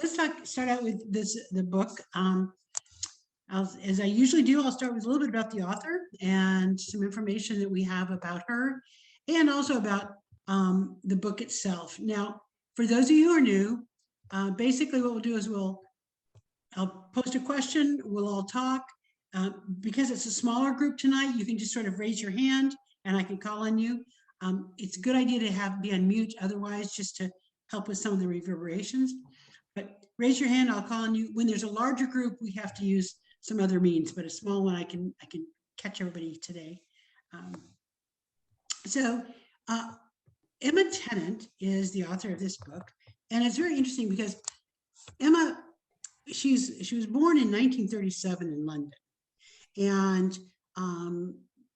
Start out with the book. As I usually do, I'll start with a little bit about the author and some information that we have about her, and also about the book itself. Now, for those of you who are new, basically what we'll do is I'll post a question, we'll all talk. Because it's a smaller group tonight, you can just sort of raise your hand and I can call on you. It's a good idea to be on mute otherwise, just to help with some of the reverberations. But raise your hand, I'll call on you. When there's a larger group, we have to use some other means, but a small one, I can catch everybody today. Emma Tennant is the author of this book, and it's very interesting because Emma, she was born in 1937 in London, and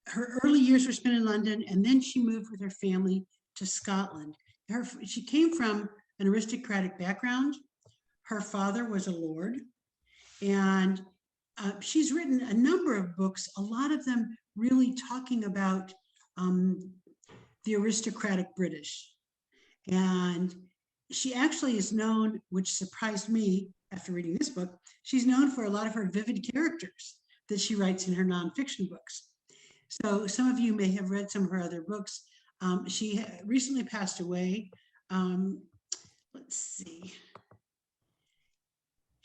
her early years were spent in London, and then she moved with her family to Scotland. She came from an aristocratic background. Her father was a lord, and she's written a number of books, a lot of them really talking about the aristocratic British. And she actually is known, which surprised me after reading this book, she's known for a lot of her vivid characters that she writes in her nonfiction books. So some of you may have read some of her other books. She recently passed away. Let's see.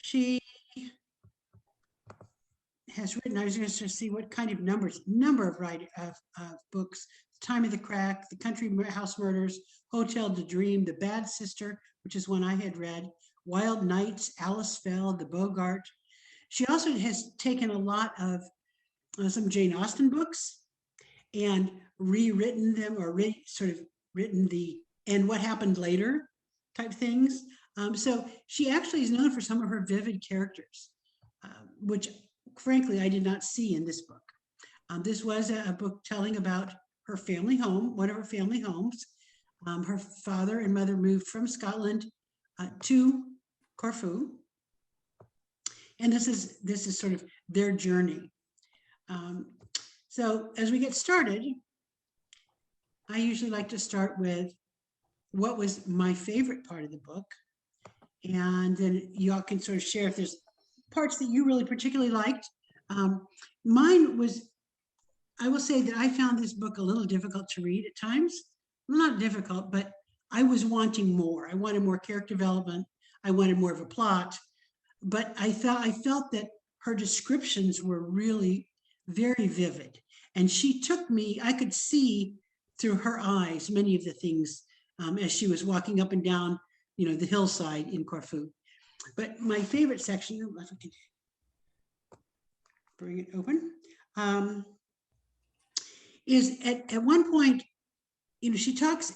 She has written, I was going to see what kind of number of books: Time of the Crack, The Country House Murders, Hotel de Dream, The Bad Sister, which is one I had read, Wild Nights, Alice Fell, The Bogart. She also has taken a lot of some Jane Austen books and rewritten them, or written the and what happened later type things. So she actually is known for some of her vivid characters, which frankly I did not see in this book. This was a book telling about her family home, one of her family homes. Her father and mother moved from Scotland to Corfu, and this is sort of their journey. So as we get started, I usually like to start with what was my favorite part of the book, and then y'all can sort of share if there's parts that you really particularly liked. Mine was, I will say that I found this book a little difficult to read at times. Not difficult, but I was wanting more. I wanted more character development. I wanted more of a plot, but I felt that her descriptions were really very vivid, and she took me, I could see through her eyes many of the things as she was walking up and down, the hillside in Corfu. But my favorite section, if I can bring it open, is at one point, she talks,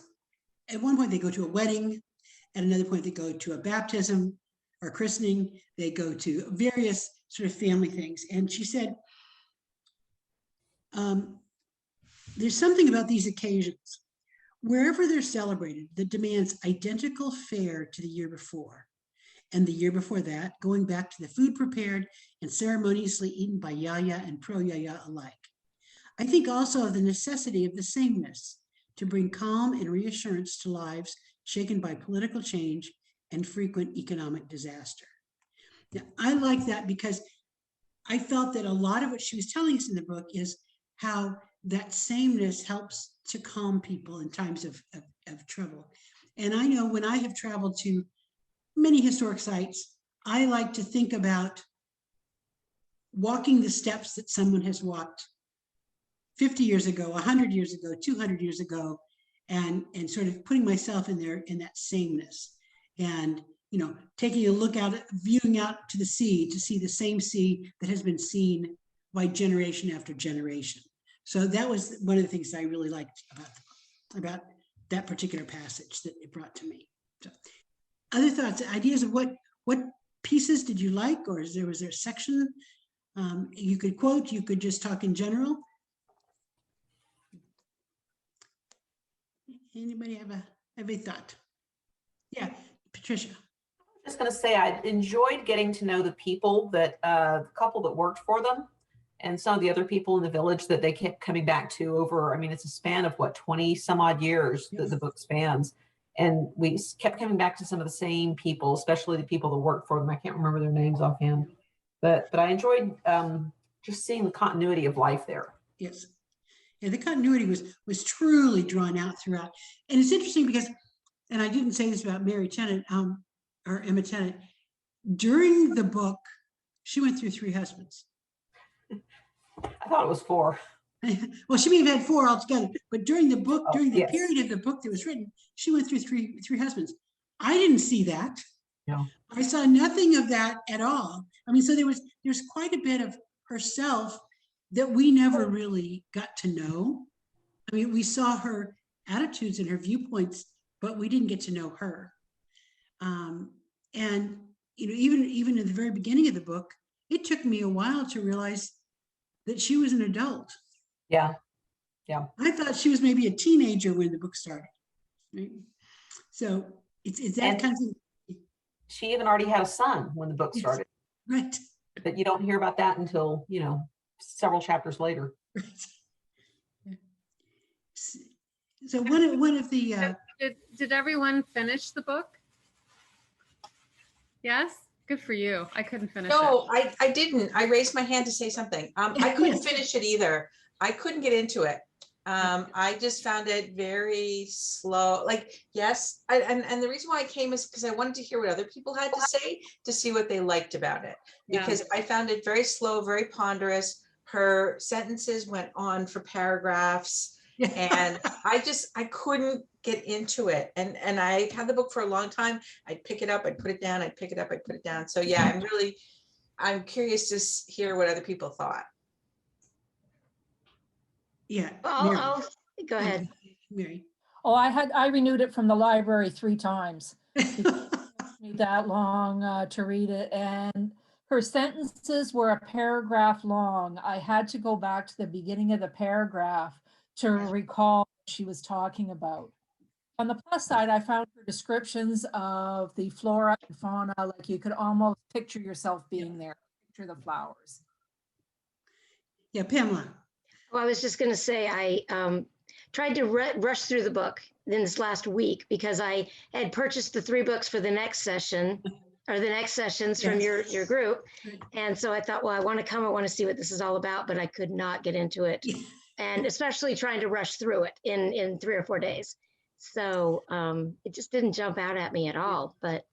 at one point they go to a wedding, at another point they go to a baptism or christening, they go to various sort of family things. And she said, there's something about these occasions, wherever they're celebrated, that demands identical fare to the year before, and the year before that, going back to the food prepared and ceremoniously eaten by Yaya and pro-Yaya alike. I think also of the necessity of the sameness to bring calm and reassurance to lives shaken by political change and frequent economic disaster. Now, I like that because I felt that a lot of what she was telling us in the book is how that sameness helps to calm people in times of trouble. And I know when I have traveled to many historic sites, I like to think about walking the steps that someone has walked 50 years ago, 100 years ago, 200 years ago, and sort of putting myself in there in that sameness, and taking a look out, viewing out to the sea, to see the same sea that has been seen by generation after generation. So that was one of the things that I really liked about that particular passage that it brought to me. So, other thoughts, ideas of what pieces did you like, or was there a section you could quote? You could just talk in general. Anybody have a thought? Yeah, Patricia. Just going to say I enjoyed getting to know the people, that the couple that worked for them, and some of the other people in the village that they kept coming back to over, it's a span of 20 some odd years. Yes. That the book spans. And we kept coming back to some of the same people, especially the people that worked for them. I can't remember their names offhand, but I enjoyed just seeing the continuity of life there. Yes. Yeah, the continuity was truly drawn out throughout. And it's interesting because, and I didn't say this about Mary Tennant, or Emma Tennant, during the book, she went through 3 husbands. I thought it was 4. Well, she may have had 4 altogether, but during the book, during the yes. period of the book that was written, she went through three husbands. I didn't see that. No. I saw nothing of that at all. I mean, so there's quite a bit of herself that we never really got to know. I mean, we saw her attitudes and her viewpoints, but we didn't get to know her. And you know, even in the very beginning of the book, it took me a while to realize that she was an adult. Yeah. Yeah. I thought she was maybe a teenager when the book started. Right? So it's that And kind of thing. she even already had a son when the book Yes. started. Right. But you don't hear about that until, you know, several chapters later. Right. Yeah. So one of the did everyone finish the book? Yes? Good for you. I couldn't finish No, it. I didn't. I raised my hand to say something. I couldn't Yes. finish it either. I couldn't get into it. I just found it very slow. Like, yes, and the reason why I came is because I wanted to hear what other people had to say to see what they liked about it. Because I found it very slow, very ponderous. Her sentences went on for paragraphs. And I couldn't get into it. And I had the book for a long time. I'd pick it up, I'd put it down, I'd pick it up, I'd put it down. So yeah, I'm curious to hear what other people thought. Yeah. Well, Mary. go ahead. Mary. Oh, I renewed it from the library 3 times. It took me that long to read it, and her sentences were a paragraph long. I had to go back to the beginning of the paragraph to recall what she was talking about. On the plus side, I found her descriptions of the flora and fauna, like you could almost picture yourself being there, picture the flowers. Yeah, Pamela. Well, I was just going to say, I tried to rush through the book in this last week because I had purchased the 3 books for the next session or the next sessions from your group. And so I thought, well, I want to see what this is all about, but I could not get into it. And especially trying to rush through it in 3 or 4 days. So it just didn't jump out at me at all. But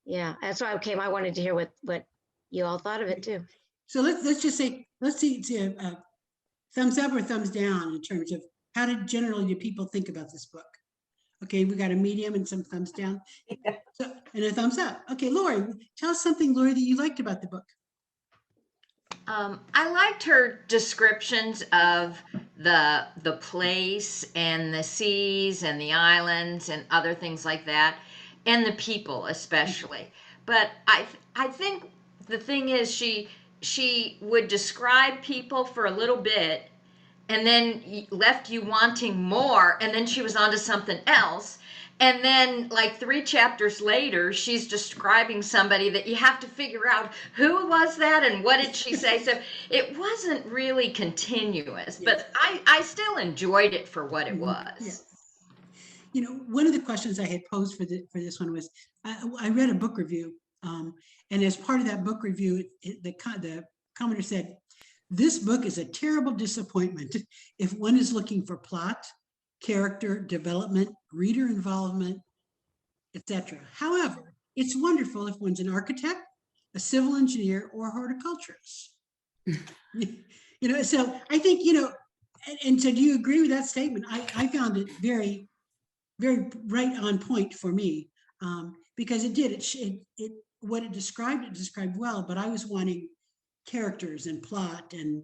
yeah, that's why I came. I wanted to hear what you all thought of it too. So let's just say, let's see, thumbs up or thumbs down in terms of how do people think about this book? Okay, we got a medium and some thumbs down. So, and a thumbs up. Okay, Lori, tell us something, Lori, that you liked about the book. I liked her descriptions of the place and the seas and the islands and other things like that, and the people especially. But I think the thing is she would describe people for a little bit and then left you wanting more, and then she was on to something else. And then like 3 chapters later, she's describing somebody that you have to figure out who was that and what did she say. So it wasn't really continuous, but I still enjoyed it for what it was. Yeah. You know, one of the questions I had posed for this one was, I read a book review, and as part of that book review, the commenter said, "This book is a terrible disappointment if one is looking for plot, character development, reader involvement, etc. However, it's wonderful if one's an architect, a civil engineer, or a horticulturist." You know, so I think, you know, and so do you agree with that statement? I found it very, very right on point for me, because what it described well, but I was wanting characters and plot and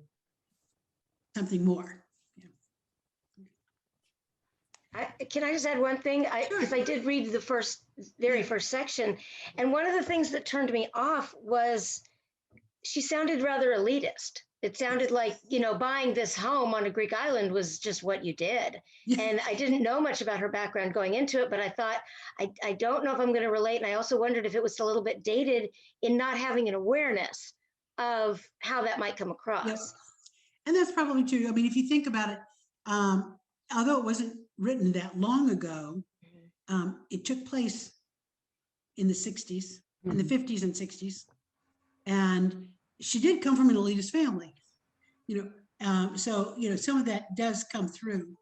something more. Can I just add one thing? Because I did read the very first section, and one of the things that turned me off was she sounded rather elitist. It sounded like, you know, buying this home on a Greek island was just what you did. And I didn't know much about her background going into it, but I thought, I don't know if I'm going to relate. And I also wondered if it was a little bit dated in not having an awareness of how that might come across. Yep. And that's probably true. I mean, if you think about it, although it wasn't written that long ago, It took place in the 60s, in the 50s and 60s. And she did come from an elitist family, so, some of that does come through.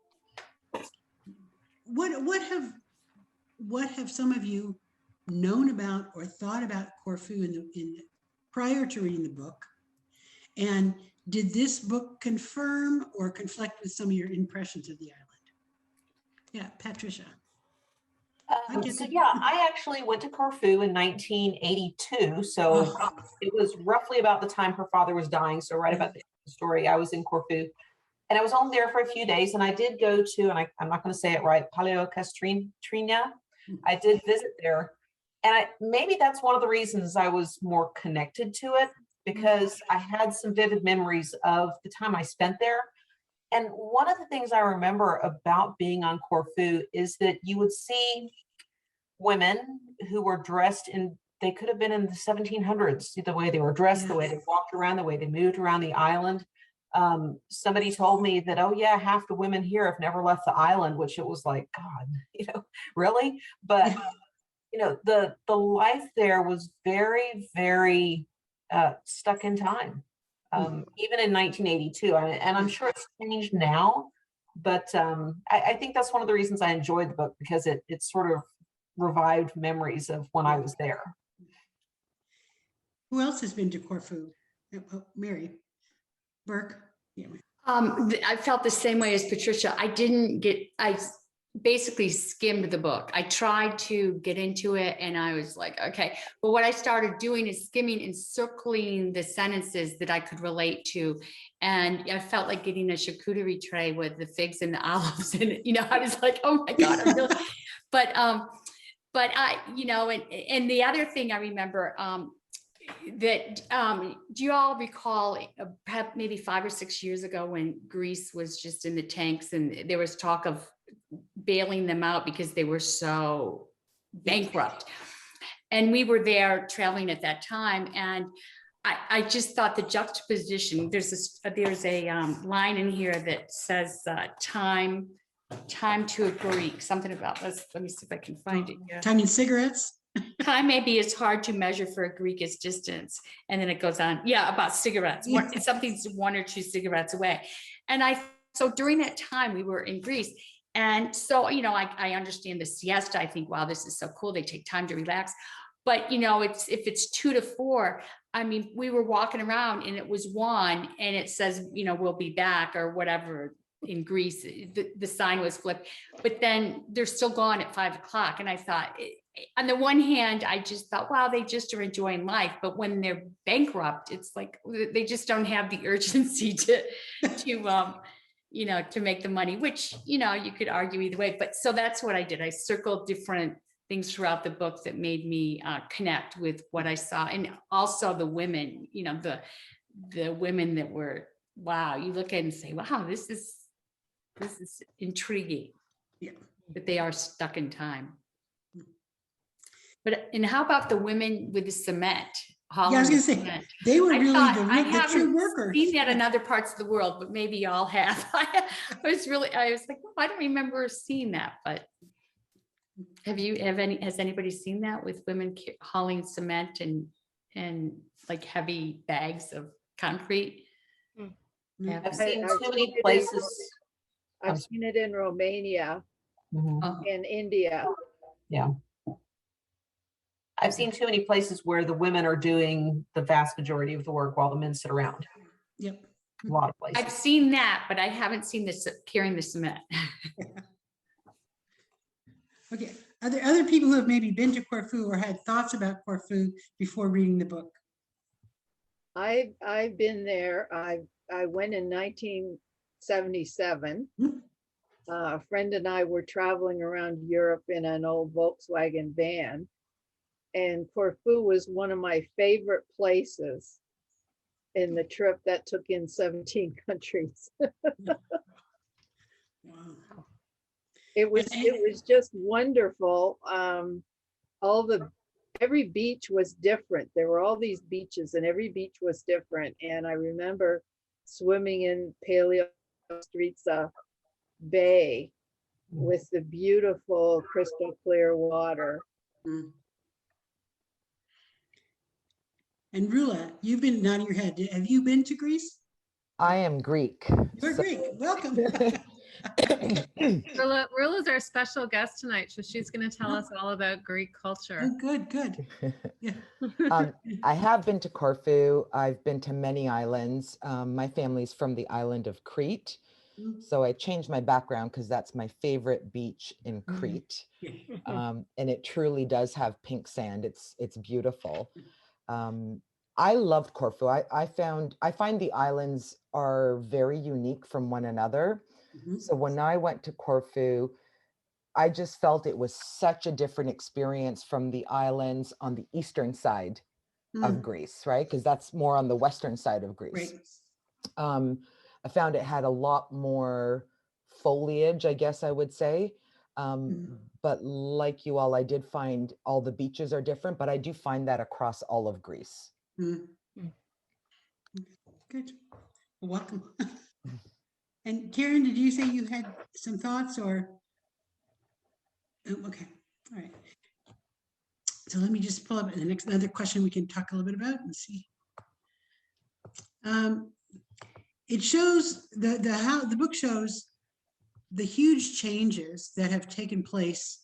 What have some of you known about or thought about Corfu prior to reading the book? And did this book confirm or conflict with some of your impressions of the island? Yeah, Patricia. I actually went to Corfu in 1982. So it was roughly about the time her father was dying. So right about the story, I was in Corfu. And I was only there for a few days. And I did go to, and I'm not going to say it right, Paleocastrina. I did visit there. And maybe that's one of the reasons I was more connected to it, because I had some vivid memories of the time I spent there. And one of the things I remember about being on Corfu is that you would see women who were dressed they could have been in the 1700s, the way they were dressed, the way they walked around, the way they moved around the island. Somebody told me that, oh yeah, half the women here have never left the island, which it was like, God, really? But, the life there was very, very stuck in time. Even in 1982, and I'm sure it's changed now, but I think that's one of the reasons I enjoyed the book, because it sort of revived memories of when I was there. Who else has been to Corfu? Mary Burke. Yeah. I felt the same way as Patricia. I basically skimmed the book. I tried to get into it and I was like, okay. But what I started doing is skimming and circling the sentences that I could relate to. And I felt like getting a charcuterie tray with the figs and the olives. And, I was like, oh my God. I'm really... But I, and the other thing I remember, that do you all recall perhaps maybe 5 or 6 years ago when Greece was just in the tanks and there was talk of bailing them out because they were so bankrupt, and we were there traveling at that time, and I just thought the juxtaposition, there's a line in here that says time to a Greek, something about this. Let me see if I can find it. Yeah. Time and cigarettes. Time maybe is hard to measure for a Greek as distance. And then it goes on. Yeah, about cigarettes. Something's 1 or 2 cigarettes away. And so during that time we were in Greece. And so, I understand the siesta. I think, wow, this is so cool. They take time to relax. But, if it's 2 to 4, I mean, we were walking around and it was 1 and it says, we'll be back or whatever. In Greece, the sign was flipped, but then they're still gone at 5 o'clock. And I thought, on the one hand, I just thought, wow, they just are enjoying life. But when they're bankrupt, it's like they just don't have the urgency to make the money, which, you could argue either way. But so that's what I did. I circled different things throughout the book that made me connect with what I saw. And also the women, the women that were, wow, you look at it and say, wow, this is intriguing. Yeah. But they are stuck in time. And how about the women with the cement? Yeah, I was going to say, they were really the true workers. Seen that in other parts of the world, but maybe y'all have. I was like, oh, I don't remember seeing that, but has anybody seen that with women hauling cement and like heavy bags of concrete? Yeah, I've seen too many places. I've seen it in Romania, in India. Yeah. I've seen too many places where the women are doing the vast majority of the work while the men sit around. Yep. A lot of places. I've seen that, but I haven't seen this carrying the cement. Okay. Are there other people who have maybe been to Corfu or had thoughts about Corfu before reading the book? I've been there. I went in 1977. A friend and I were traveling around Europe in an old Volkswagen van. And Corfu was one of my favorite places in the trip that took in 17 countries. Wow. It was just wonderful. Every beach was different. There were all these beaches and every beach was different. And I remember swimming in Paleostrategia Bay with the beautiful crystal clear water. Mm. And Rula, you've been nodding your head. Have you been to Greece? I am Greek. You're so- Greek. Welcome. Rula's our special guest tonight, so she's going to tell us all about Greek culture. Oh, good, good. Yeah. I have been to Corfu. I've been to many islands. My family's from the island of Crete. Mm. So I changed my background because that's my favorite beach in Mhm. Crete. Yeah. And it truly does have pink sand. It's beautiful. I loved Corfu. I find the islands are very unique from one another. Mhm. So when I went to Corfu, I just felt it was such a different experience from the islands on the eastern side of Mm. Greece, right? Because that's more on the western side of Greece. Right. I found it had a lot more foliage, I guess I would say. But like you all, I did find all the beaches are different, but I do find that across all of Greece. Mm. Good. Welcome. And Karen, did you say you had some thoughts or? Oh, okay. All right. So let me just pull up the next another question we can talk a little bit about. Let's see. It shows how the book shows the huge changes that have taken place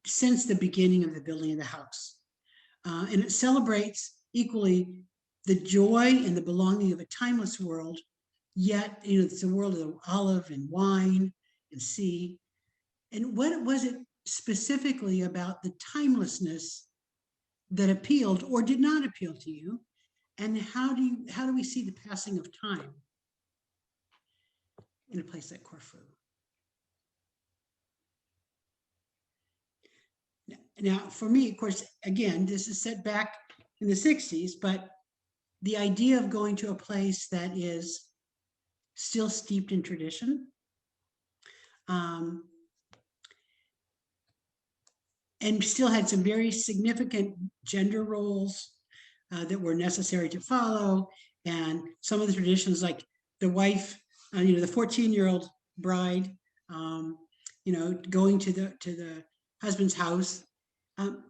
since the beginning of the building of the house. And it celebrates equally the joy and the belonging of a timeless world, yet, it's a world of olive and wine and sea. And what was it specifically about the timelessness that appealed or did not appeal to you? And how do we see the passing of time in a place like Corfu? Now, for me, of course, again, this is set back in the 60s, but the idea of going to a place that is still steeped in tradition, and still had some very significant gender roles that were necessary to follow, and some of the traditions like the wife, the 14-year-old bride, going to the husband's house.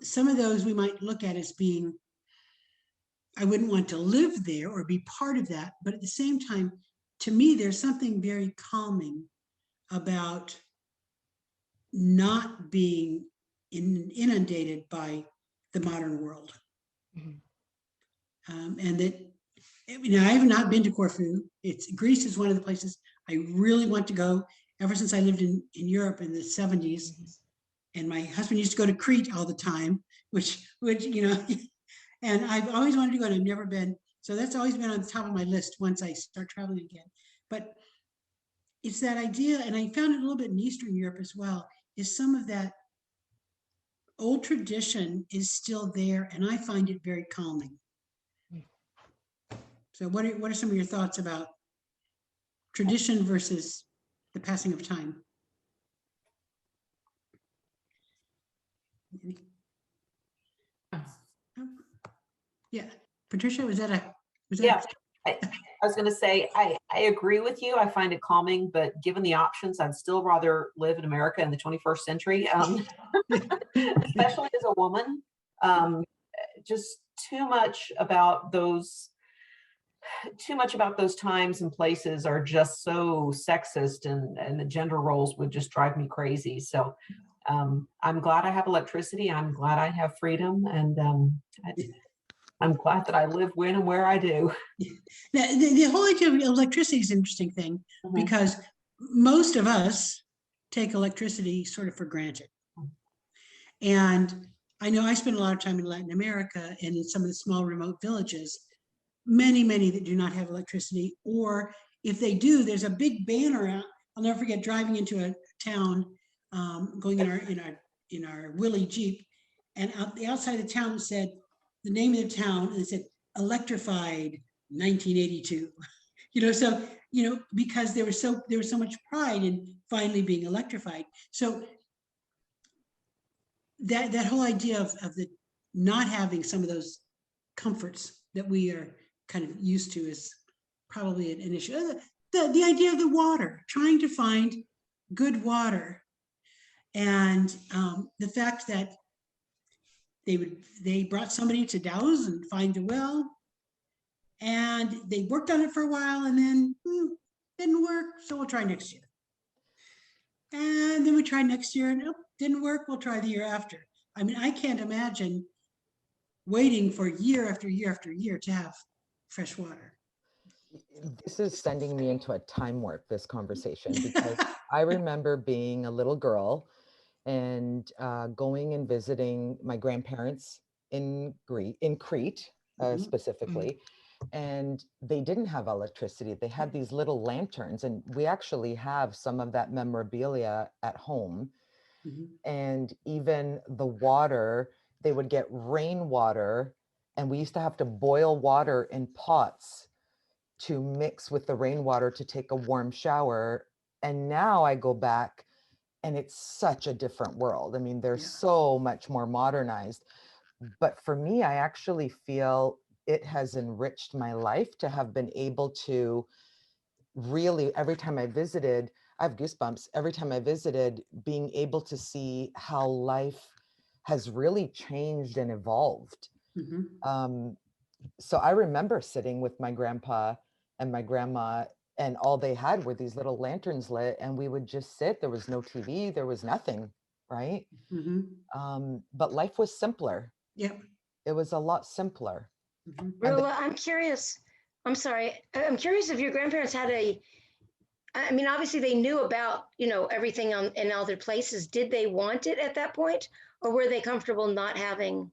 Some of those we might look at as being, I wouldn't want to live there or be part of that, but at the same time, to me, there's something very calming about not being inundated by the modern world. And that, I have not been to Corfu. Greece is one of the places I really want to go ever since I lived in Europe in the 70s. And my husband used to go to Crete all the time, which and I've always wanted to go and I've never been. So that's always been on the top of my list once I start traveling again. But it's that idea, and I found it a little bit in Eastern Europe as well, is some of that old tradition is still there, and I find it very calming. So what are some of your thoughts about tradition versus the passing of time? Yeah, Patricia, Yeah, I was going to say, I agree with you. I find it calming, but given the options, I'd still rather live in America in the 21st century, especially as a woman. Just too much about those times and places are just so sexist, and the gender roles would just drive me crazy. So I'm glad I have electricity. I'm glad I have freedom, and I'm glad that I live when and where I do. The whole idea of electricity is an interesting thing, because most of us take electricity sort of for granted. And I know I spend a lot of time in Latin America and in some of the small remote villages, many that do not have electricity, or if they do, there's a big banner out. I'll never forget driving into a town, going in our Willie Jeep, and the outside of the town said the name of the town, and it said electrified 1982. Because there was so much pride in finally being electrified. So that whole idea of the not having some of those comforts that we are kind of used to is probably an issue. The idea of the water, trying to find water. And the fact that they brought somebody to douse and find a well, and they worked on it for a while, and then didn't work, so we'll try next year. And then we tried next year, and didn't work, we'll try the year after. I mean, I can't imagine waiting for year after year after year to have fresh water. This is sending me into a time warp, this conversation, because I remember being a little girl and going and visiting my grandparents in Crete, specifically. And they didn't have electricity. They had these little lanterns, and we actually have some of that memorabilia at home. And even the water, they would get rainwater, and we used to have to boil water in pots to mix with the rainwater to take a warm shower. And now I go back and it's such a different world. I mean, they're so much more modernized. But for me, I actually feel it has enriched my life to have been able to really, every time I visited, I have goosebumps, every time I visited, being able to see how life has really changed and evolved. So I remember sitting with my grandpa and my grandma, and all they had were these little lanterns lit, and we would just sit. There was no TV, there was nothing, right? But life was simpler. Yep. It was a lot simpler. Well, I'm curious. I'm sorry. I'm curious if your grandparents had I mean, obviously they knew about, everything in other places. Did they want it at that point, or were they comfortable not having?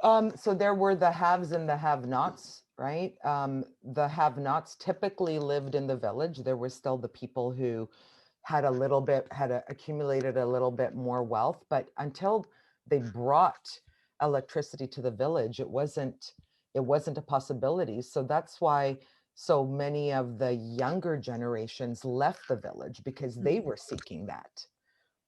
So there were the haves and the have-nots, right? The have-nots typically lived in the village. There were still the people who had accumulated a little bit more wealth, but until they brought electricity to the village, it wasn't a possibility. So that's why so many of the younger generations left the village, because they were seeking that,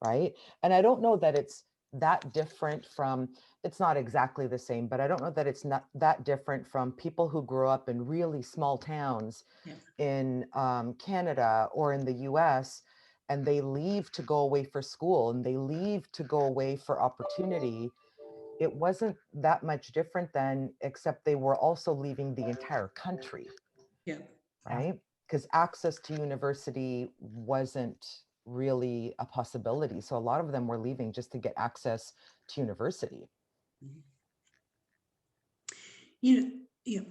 right? And I don't know that it's that different from, it's not exactly the same, but I don't know that it's not that different from people who grew up in really small towns in Canada or in the US, and they leave to go away for school, and they leave to go away for opportunity. It wasn't that much different then, except they were also leaving the entire country. Right? Because access to university wasn't really a possibility. So a lot of them were leaving just to get access to university.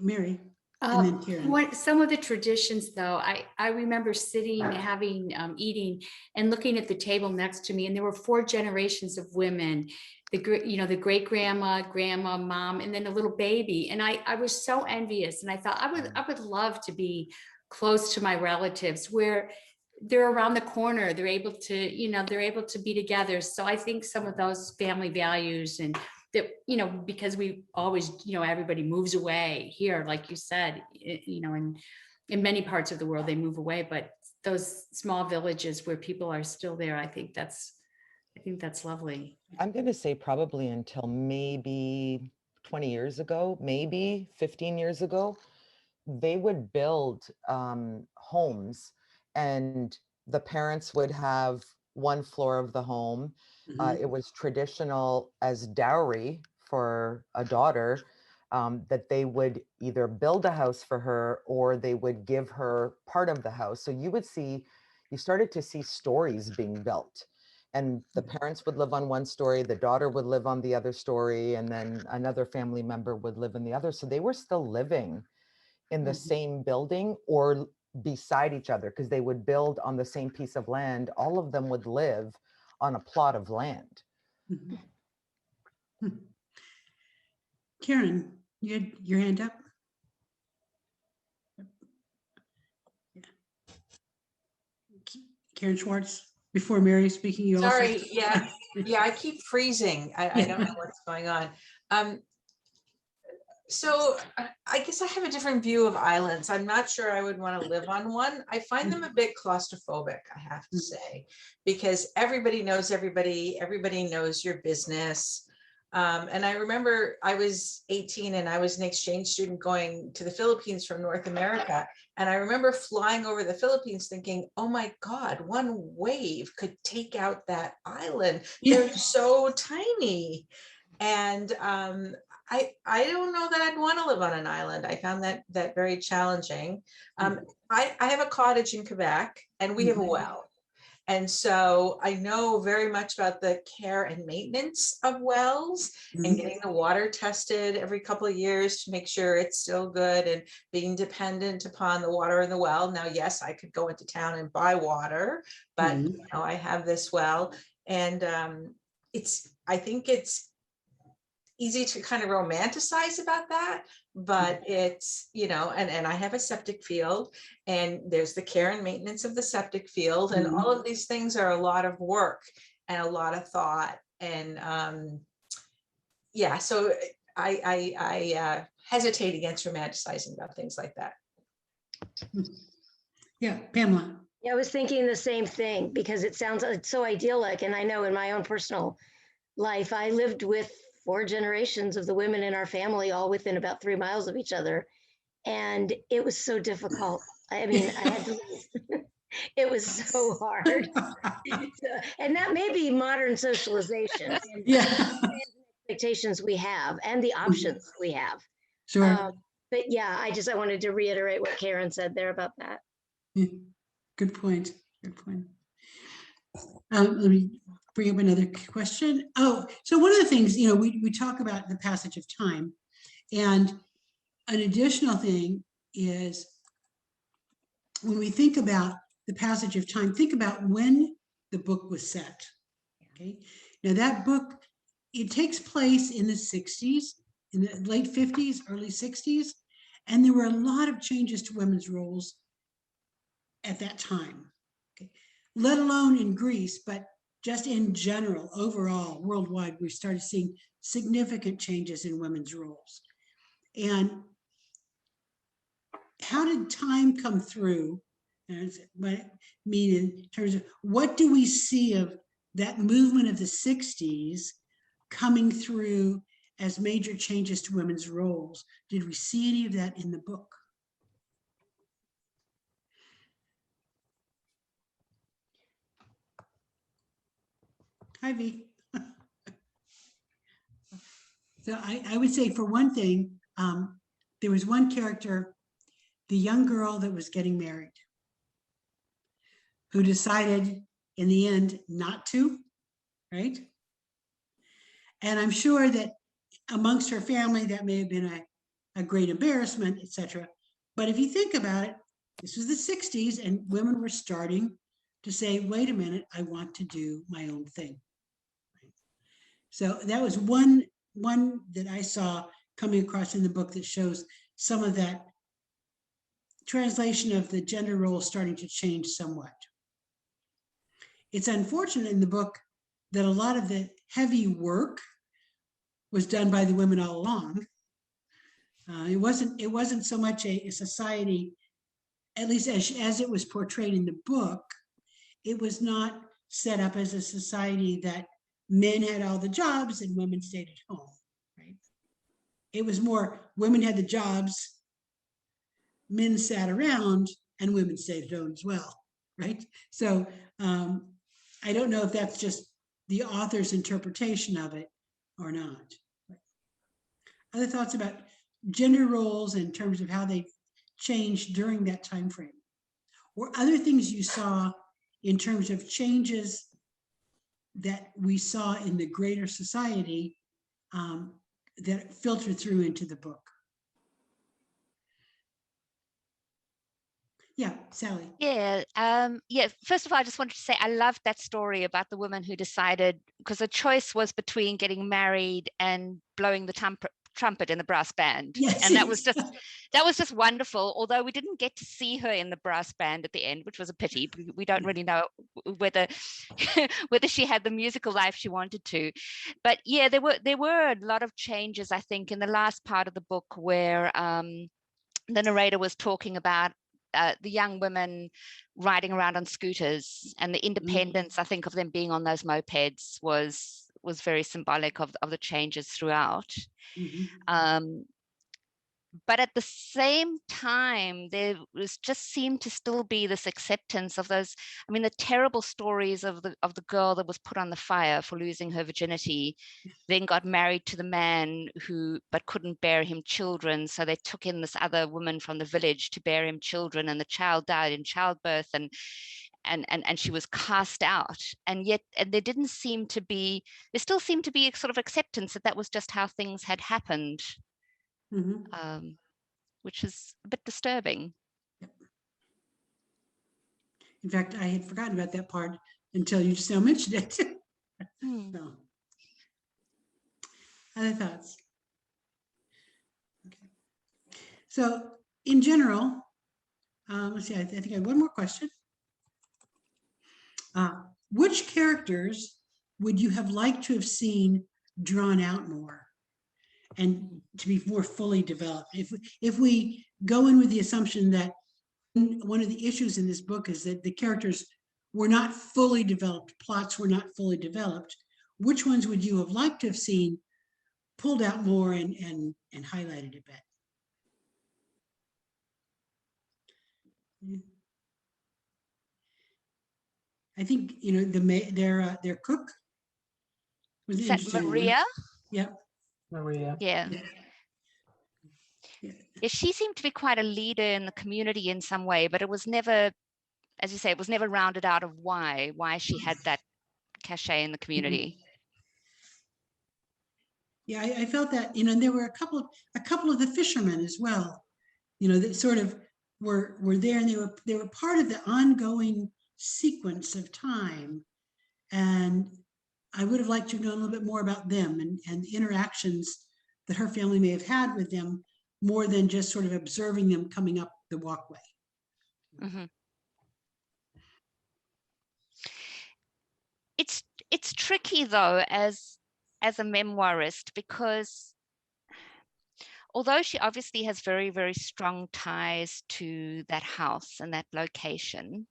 Mary. And then Karen. Some of the traditions, though, I remember sitting, having, eating, and looking at the table next to me, and there were 4 generations of women. The great grandma, grandma, mom, and then a little baby. And I was so envious, and I thought I would love to be close to my relatives, where they're around the corner. They're able to be together. So I think some of those family values, and that, because we always, everybody moves away here, like you said, in many parts of the world, they move away, but those small villages where people are still there, I think that's lovely. I'm going to say probably until maybe 20 years ago, maybe 15 years ago, they would build homes, and the parents would have one floor of the home. It was traditional as dowry for a daughter, that they would either build a house for her, or they would give her part of the house. So you started to see stories being built, and the parents would live on one story, the daughter would live on the other story, and then another family member would live in the other. So they were still living in the same building or beside each other, because they would build on the same piece of land. All of them would live on a plot of land. Karen, you had your hand up? Yeah. Karen Schwartz, before Mary speaking, you also. Sorry, yeah, I keep freezing. I don't know what's going on. So I guess I have a different view of islands. I'm not sure I would want to live on one. I find them a bit claustrophobic, I have to say, because everybody knows everybody. Everybody knows your business. And I remember I was 18 and I was an exchange student going to the Philippines from North America. And I remember flying over the Philippines thinking, oh my God, one wave could take out that island. They're so tiny. And I don't know that I'd want to live on an island. I found that very challenging. I have a cottage in Quebec and we have a well. And so I know very much about the care and maintenance of wells and getting the water tested every couple of years to make sure it's still good and being dependent upon the water in the well. Now, yes, I could go into town and buy water, but you know, I have this well, and I think it's easy to kind of romanticize about that, but it's, you know, and I have a septic field and there's the care and maintenance of the septic field, and all of these things are a lot of work and a lot of thought. And yeah, so I hesitate against romanticizing about things like that. Yeah, Pamela. Yeah, I was thinking the same thing because it sounds so idyllic. And I know in my own personal life, I lived with 4 generations of the women in our family, all within about 3 miles of each other. And it was so difficult. I mean, I had to leave. It was so hard. And that may be modern socialization. And the expectations we have and the options we have. Sure. But yeah, I wanted to reiterate what Karen said there about that. Good point. Good point. Let me bring up another question. Oh, so one of the things, you know, we talk about the passage of time, and an additional thing is when we think about the passage of time, think about when the book was set. Okay. Now that book, it takes place in the 60s, in the late 50s, early 60s, and there were a lot of changes to women's roles at that time. Okay. Let alone in Greece, but just in general, overall, worldwide, we started seeing significant changes in women's roles. And how did time come through? And what I mean in terms of what do we see of that movement of the 60s coming through as major changes to women's roles? Did we see any of that in the book? Hi, V. So I would say, for one thing, there was one character, the young girl that was getting married, who decided in the end not to, right? And I'm sure that amongst her family, that may have been a great embarrassment, etc. But if you think about it, this was the 60s and women were starting to say, wait a minute, I want to do my own thing. So that was one that I saw coming across in the book that shows some of that translation of the gender roles starting to change somewhat. It's unfortunate in the book that a lot of the heavy work was done by the women all along. It wasn't so much a society, at least as it was portrayed in the book, it was not set up as a society that men had all the jobs and women stayed at home, right? It was more women had the jobs, men sat around, and women stayed at home as well, right? So I don't know if that's just the author's interpretation of it or not. Other thoughts about gender roles in terms of how they changed during that time frame, or other things you saw in terms of changes that we saw in the greater society that filtered through into the book. Yeah, Sally. Yeah. First of all, I just wanted to say I loved that story about the woman who decided, because the choice was between getting married and blowing the trumpet in the brass band. Yes, and that was just wonderful. Although we didn't get to see her in the brass band at the end, which was a pity. We don't really know whether whether she had the musical life she wanted to. But yeah, there were a lot of changes, I think, in the last part of the book where the narrator was talking about the young women riding around on scooters, and the independence, I think, of them being on those mopeds was was very symbolic of the changes throughout. Mhm. But at the same time, there was just seemed to still be this acceptance of those. I mean, the terrible stories of the girl that was put on the fire for losing her virginity, then got married to the man who but couldn't bear him children, so they took in this other woman from the village to bear him children, and the child died in childbirth, and she was cast out. And yet, and there still seemed to be a sort of acceptance that was just how things had happened. Mhm. Which is a bit disturbing. In fact, I had forgotten about that part until you just now mentioned it. So, other thoughts? Okay. So, in general, let's see, I think I have one more question. Which characters would you have liked to have seen drawn out more and to be more fully developed? If we go in with the assumption that one of the issues in this book is that the characters were not fully developed, plots were not fully developed, which ones would you have liked to have seen pulled out more and highlighted a bit? I think, you know, their cook was Is that interesting. Maria? Yeah. Maria. Yeah. Yeah, she seemed to be quite a leader in the community in some way, but it was never, as you say, it was never rounded out of why she had that cachet in the community. Yeah, I felt that, you know, and there were a couple of the fishermen as well, you know, that sort of were there, and they were part of the ongoing sequence of time. And I would have liked to know a little bit more about them and the interactions that her family may have had with them, more than just sort of observing them coming up the walkway. It's tricky though as a memoirist, because although she obviously has very, very strong ties to that house and that location,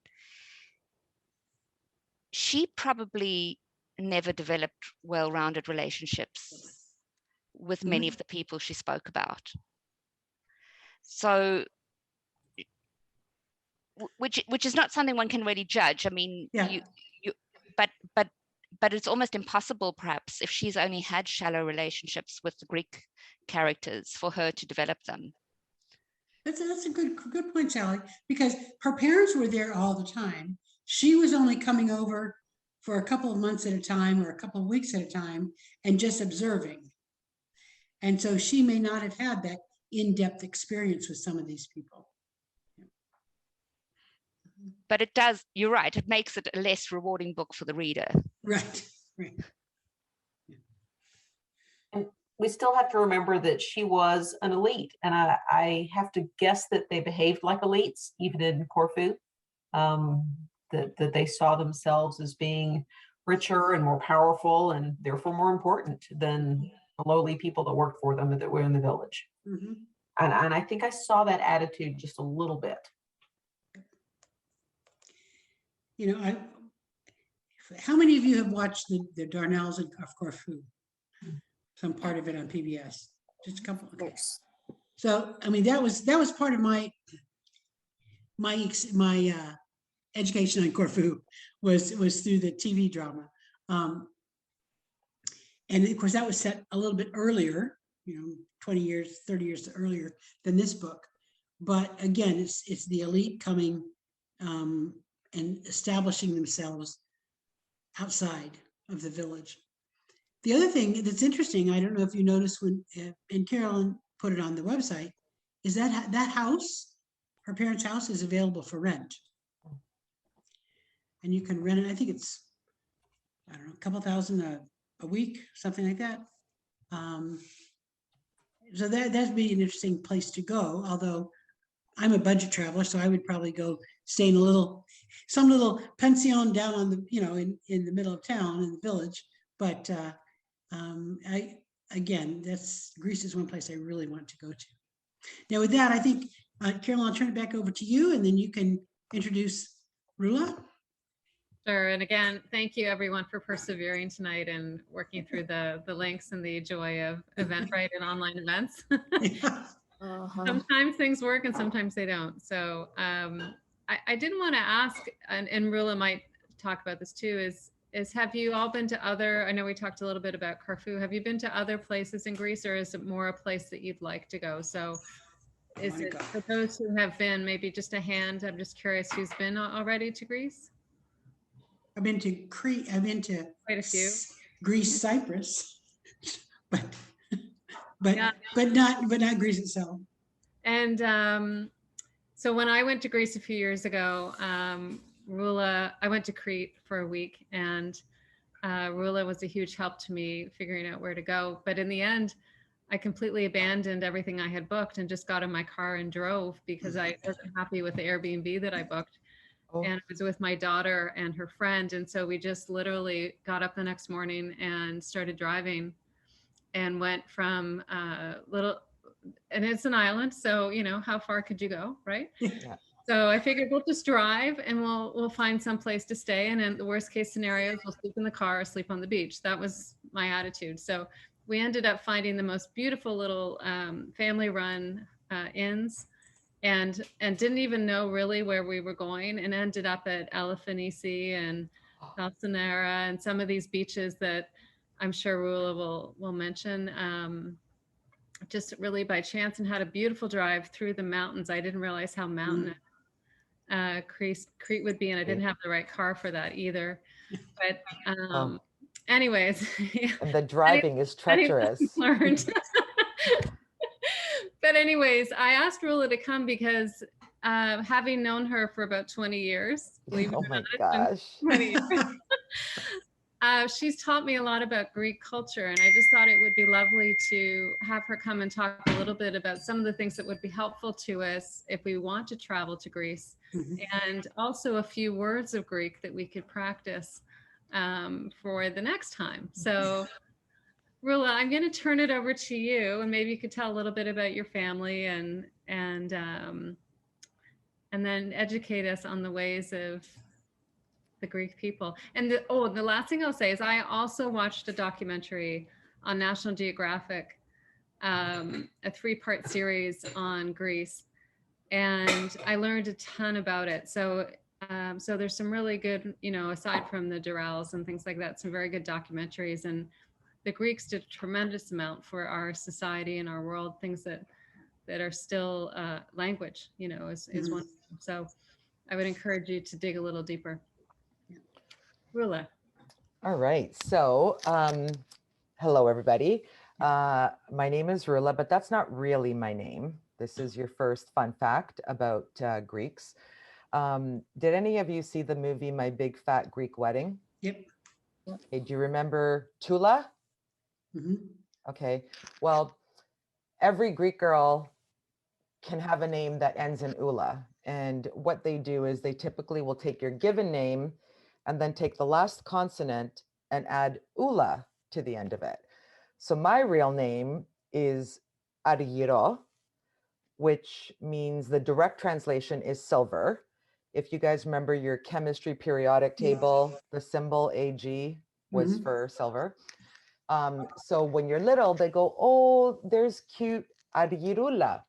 she probably never developed well-rounded relationships with many of the people she spoke about. So, which is not something one can really judge. I mean, but it's almost impossible, perhaps, if she's only had shallow relationships with the Greek characters, for her to develop them. That's a good point, Sally, because her parents were there all the time. She was only coming over for a couple of months at a time or a couple of weeks at a time and just observing. And so she may not have had that in-depth experience with some of these people. But it does, you're right, it makes it a less rewarding book for the reader. Right. And we still have to remember that she was an elite, and I have to guess that they behaved like elites, even in Corfu, that they saw themselves as being richer and more powerful and therefore more important than the lowly people that worked for them that were in the village. And I think I saw that attitude just a little bit. You know, how many of you have watched the Darnells of Corfu? Some part of it on PBS, just a couple. Okay. So, I mean, that was part of my education on Corfu was through the TV drama, and of course that was set a little bit earlier, you know, 20 years, 30 years earlier than this book. But again, it's the elite coming and establishing themselves outside of the village. The other thing that's interesting, I don't know if you noticed when, and Carolyn put it on the website, is that that house, her parents' house, is available for rent. And you can rent it, I think it's, I don't know, a couple thousand a week, something like that. So that'd be an interesting place to go, although I'm a budget traveler, so I would probably go stay in some little pension down on the, you know, in the middle of town in the village. But again, Greece is one place I really want to go to. Now with that, I think, Carolyn, I'll turn it back over to you, and then you can introduce Rula. Sure. And again, thank you everyone for persevering tonight and working through the links and the joy of Eventbrite and online events. Sometimes things work and sometimes they don't. So I did want to ask, and Rula might talk about this too, is have you all been to other, I know we talked a little bit about Corfu. Have you been to other places in Greece, or is it more a place that you'd like to go? So is it, for those who have been, maybe just a hand, I'm just curious who's been already to Greece? I've been to Crete. I've been to quite a few. Greece, Cyprus, but Yeah. not Greece itself. And so when I went to Greece a few years ago, Rula, I went to Crete for a week, and Rula was a huge help to me figuring out where to go. But in the end, I completely abandoned everything I had booked and just got in my car and drove because I wasn't happy with the Airbnb that I booked. Oh. And I was with my daughter and her friend. And so we just literally got up the next morning and started driving and went from and it's an island. So, you know, how far could you go, right? Yeah. So I figured we'll just drive and we'll find some place to stay. And in the worst case scenarios, we'll sleep in the car or sleep on the beach. That was my attitude. So we ended up finding the most beautiful little family run inns and didn't even know really where we were going, and ended up at Elafonisi and Calcinera and some of these beaches that I'm sure Rula will mention, just really by chance, and had a beautiful drive through the mountains. I didn't realize how mountainous Crete would be, and I didn't have the right car for that either. But anyways, and the driving is treacherous. Learned. But anyways, I asked Rula to come because having known her for about 20 years, Oh my gosh. 20 years, she's taught me a lot about Greek culture, and I just thought it would be lovely to have her come and talk a little bit about some of the things that would be helpful to us if we want to travel to Greece, and also a few words of Greek that we could practice for the next time. So Rula, I'm going to turn it over to you, and maybe you could tell a little bit about your family and then educate us on the ways of the Greek people. And the last thing I'll say is I also watched a documentary on National Geographic, a 3-part series on Greece, and I learned a ton about it. So there's some really good, you know, aside from the Durrells and things like that, some very good documentaries. And the Greeks did a tremendous amount for our society and our world, things that are still language, you know, is one. So I would encourage you to dig a little deeper. Rula. All right. So hello, everybody. My name is Rula, but that's not really my name. This is your first fun fact about Greeks. Did any of you see the movie My Big Fat Greek Wedding? Yep. Okay, do you remember Tula? Okay, well, every Greek girl can have a name that ends in Ula. And what they do is they typically will take your given name and then take the last consonant and add Ula to the end of it. So my real name is Argyro, which means the direct translation is silver. If you guys remember your chemistry periodic table, the symbol Ag was for silver. So when you're little, they go, oh, there's cute Argyrula.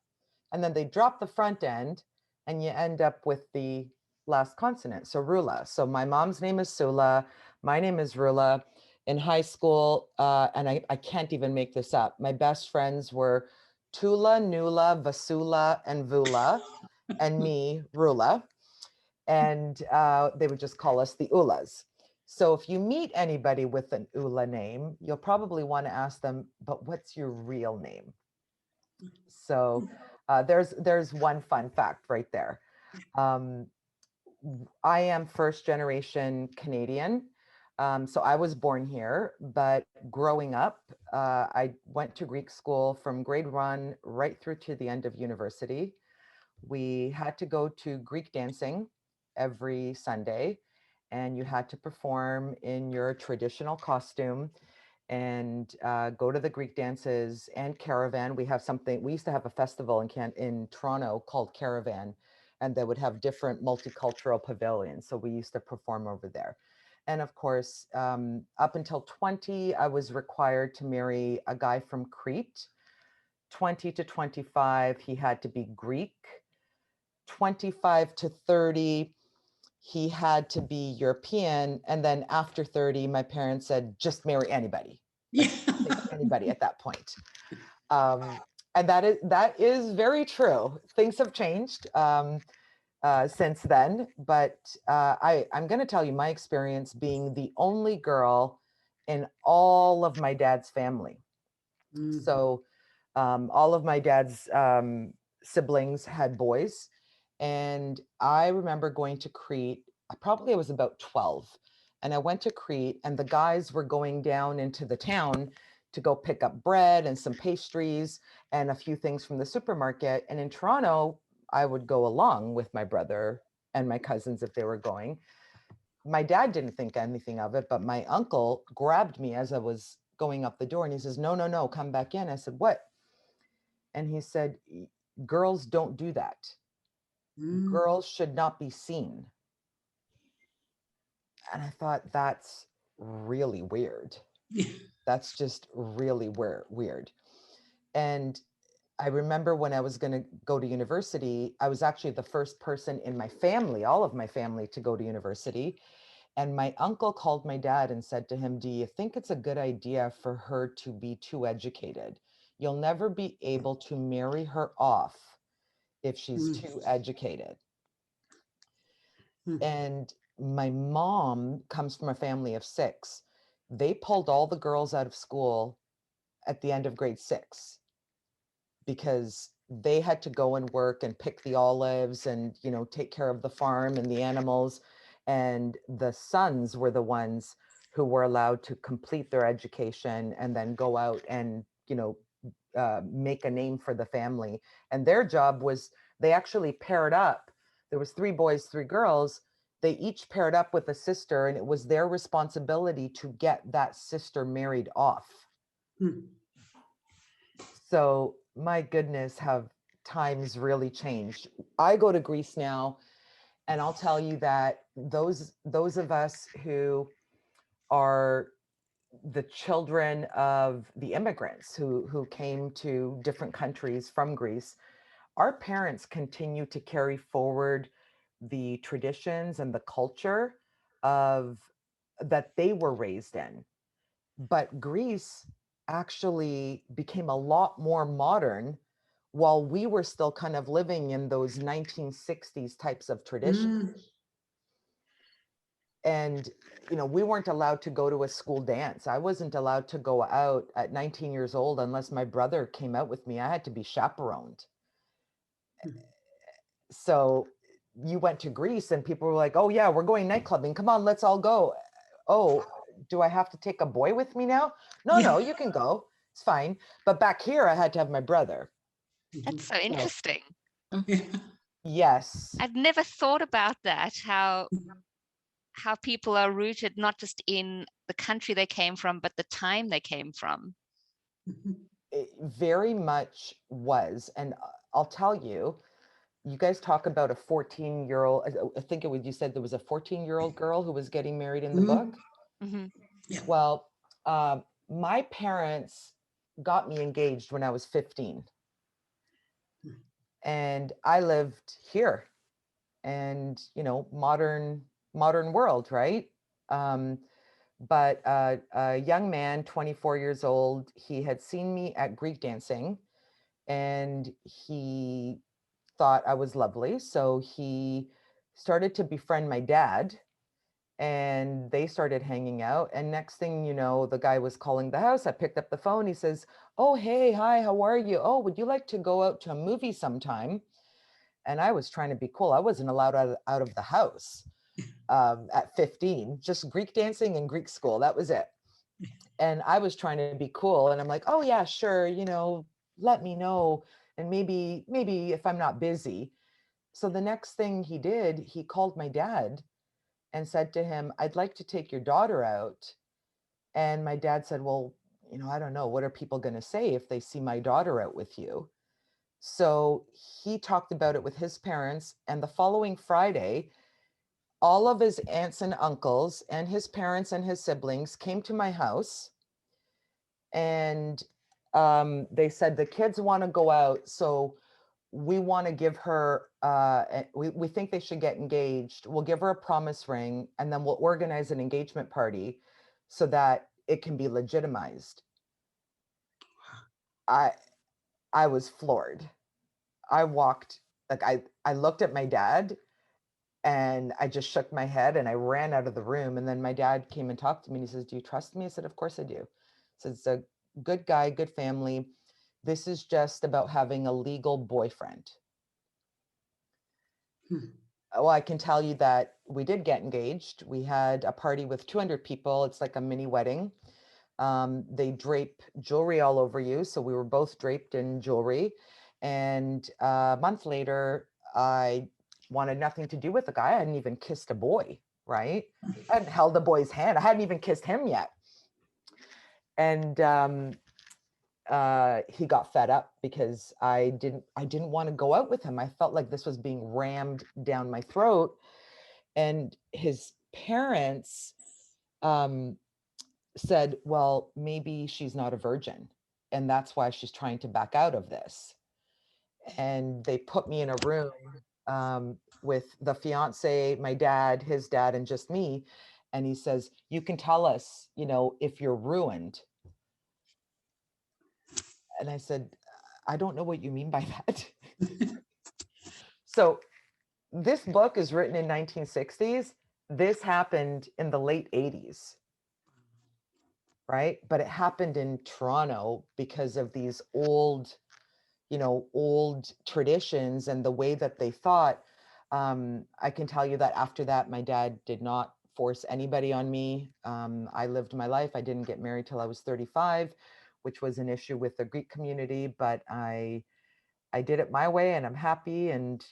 And then they drop the front end and you end up with the last consonant. So Rula. So my mom's name is Sula. My name is Rula. In high school, and I can't even make this up, my best friends were Tula, Nula, Vasula, and Vula, and me, Rula. And they would just call us the Ulas. So if you meet anybody with an Ula name, you'll probably want to ask them, but what's your real name? So there's one fun fact right there. I am first generation Canadian. So I was born here, but growing up, I went to Greek school from grade 1 right through to the end of university. We had to go to Greek dancing every Sunday, and you had to perform in your traditional costume and go to the Greek dances and caravan. We used to have a festival in Toronto called Caravan, and they would have different multicultural pavilions. So we used to perform over there. And of course, up until 20, I was required to marry a guy from Crete. 20 to 25, he had to be Greek. 25 to 30, he had to be European. And then after 30, my parents said, just marry anybody. Like, take anybody at that point. And that is very true. Things have changed since then, but I'm going to tell you my experience being the only girl in all of my dad's family. So all of my dad's siblings had boys, and I remember going to Crete. Probably I was about 12, and I went to Crete, and the guys were going down into the town to go pick up bread and some pastries and a few things from the supermarket. And in Toronto, I would go along with my brother and my cousins if they were going. My dad didn't think anything of it, but my uncle grabbed me as I was going up the door, and he says, no, no, no, come back in. I said, what? And he said, girls don't do that. Girls should not be seen. And I thought, that's really weird. That's just really weird. And I remember when I was going to go to university, I was actually the first person in my family, all of my family, to go to university. And my uncle called my dad and said to him, do you think it's a good idea for her to be too educated? You'll never be able to marry her off if she's too educated. And my mom comes from a family of 6. They pulled all the girls out of school at the end of grade 6 because they had to go and work and pick the olives and, you know, take care of the farm and the animals. And the sons were the ones who were allowed to complete their education and then go out and, you know, make a name for the family. And their job was, they actually paired up. There was 3 boys, 3 girls. They each paired up with a sister, and it was their responsibility to get that sister married off. So my goodness, have times really changed. I go to Greece now, and I'll tell you that those of us who are the children of the immigrants who came to different countries from Greece, our parents continue to carry forward the traditions and the culture of that they were raised in. But Greece actually became a lot more modern while we were still kind of living in those 1960s types of traditions. And, you know, we weren't allowed to go to a school dance. I wasn't allowed to go out at 19 years old unless my brother came out with me. I had to be chaperoned. So you went to Greece and people were like, oh yeah, we're going night clubbing. Come on, let's all go. Oh, do I have to take a boy with me now? No, no, you can go. It's fine. But back here, I had to have my brother. That's so interesting. Yes. I've never thought about that, how people are rooted not just in the country they came from, but the time they came from. It very much was. And I'll tell you, you guys talk about a 14-year-old, I think you said there was a 14-year-old girl who was getting married in the book. Yeah. Well, my parents got me engaged when I was 15. And I lived here and, you know, modern world, right? But a young man, 24 years old, he had seen me at Greek dancing and he thought I was lovely. So he started to befriend my dad and they started hanging out. And next thing you know, the guy was calling the house. I picked up the phone. He says, oh, hey, hi, how are you? Oh, would you like to go out to a movie sometime? And I was trying to be cool. I wasn't allowed out of the house at 15, just Greek dancing and Greek school. That was it. And I was trying to be cool. And I'm like, oh yeah, sure. You know, let me know. And maybe if I'm not busy. So the next thing he did, he called my dad and said to him, I'd like to take your daughter out. And my dad said, well, you know, I don't know. What are people going to say if they see my daughter out with you? So he talked about it with his parents, and the following Friday, all of his aunts and uncles and his parents and his siblings came to my house, and they said the kids want to go out, so we want to give her, we think they should get engaged. We'll give her a promise ring, and then we'll organize an engagement party so that it can be legitimized. I was floored. I walked, like I looked at my dad and I just shook my head and I ran out of the room. And then my dad came and talked to me and he says, "Do you trust me?" I said, "Of course I do." So it's a good guy, good family. This is just about having a legal boyfriend. Well, I can tell you that we did get engaged. We had a party with 200 people. It's like a mini wedding. They drape jewelry all over you. So we were both draped in jewelry. And a month later, I wanted nothing to do with the guy. I hadn't even kissed a boy, right? I hadn't held a boy's hand. I hadn't even kissed him yet. And he got fed up because I didn't want to go out with him. I felt like this was being rammed down my throat. And his parents said, "Well, maybe she's not a virgin, and that's why she's trying to back out of this." And they put me in a room with the fiance, my dad, his dad, and just me. And he says, "You can tell us, if you're ruined." And I said, "I don't know what you mean by that." So this book is written in 1960s. This happened in the late 80s. Right? But it happened in Toronto because of these old traditions and the way that they thought. I can tell you that after that, my dad did not force anybody on me. I lived my life. I didn't get married till I was 35, which was an issue with the Greek community, but I did it my way and I'm happy, and,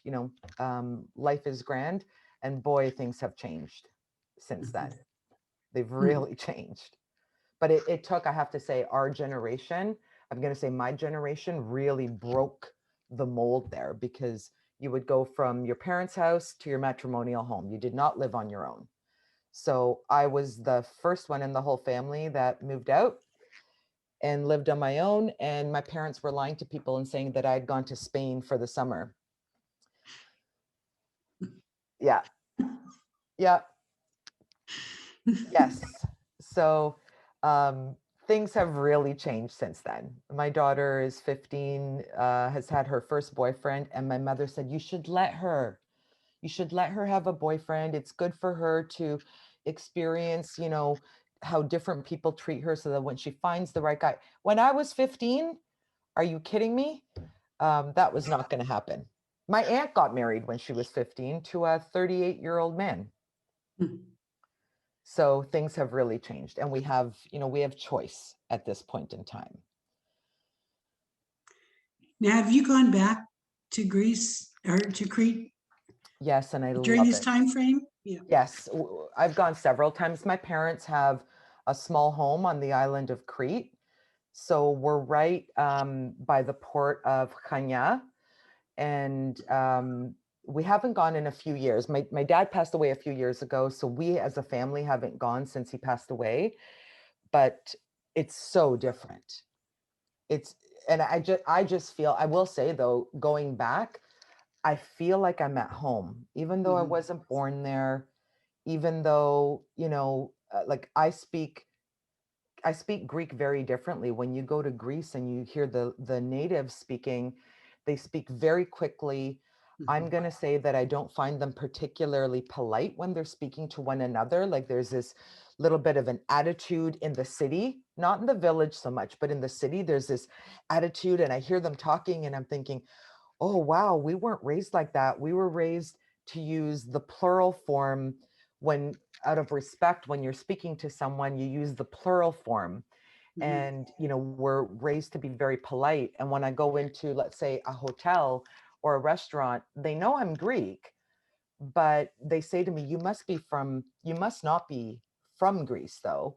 life is grand. And boy, things have changed since then. They've really changed. But it took, I have to say, our generation, I'm going to say my generation, really broke the mold there, because you would go from your parents' house to your matrimonial home. You did not live on your own. So I was the first one in the whole family that moved out and lived on my own. And my parents were lying to people and saying that I had gone to Spain for the summer. Yeah. Yeah. Yes. So things have really changed since then. My daughter is 15, has had her first boyfriend, and my mother said, you should let her have a boyfriend. It's good for her to experience, how different people treat her, so that when she finds the right guy. When I was 15, are you kidding me? That was not going to happen. My aunt got married when she was 15 to a 38-year-old man. So things have really changed, and we have choice at this point in time. Now, have you gone back to Greece or to Crete? Yes, and I during love this it. time frame? Yeah. Yes, I've gone several times. My parents have a small home on the island of Crete. So we're right by the port of Chania. And we haven't gone in a few years. My dad passed away a few years ago, so we as a family haven't gone since he passed away. But it's so different. And I just feel, I will say though, going back, I feel like I'm at home, even though I wasn't born there, even though, like I speak Greek very differently. When you go to Greece and you hear the natives speaking, they speak very quickly. I'm going to say that I don't find them particularly polite when they're speaking to one another. Like there's this little bit of an attitude in the city, not in the village so much, but in the city, there's this attitude, and I hear them talking and I'm thinking, oh, wow, we weren't raised like that. We were raised to use the plural form when, out of respect, when you're speaking to someone, you use the plural form. And, we're raised to be very polite. And when I go into, let's say, a hotel or a restaurant, they know I'm Greek, but they say to me, you must not be from Greece though.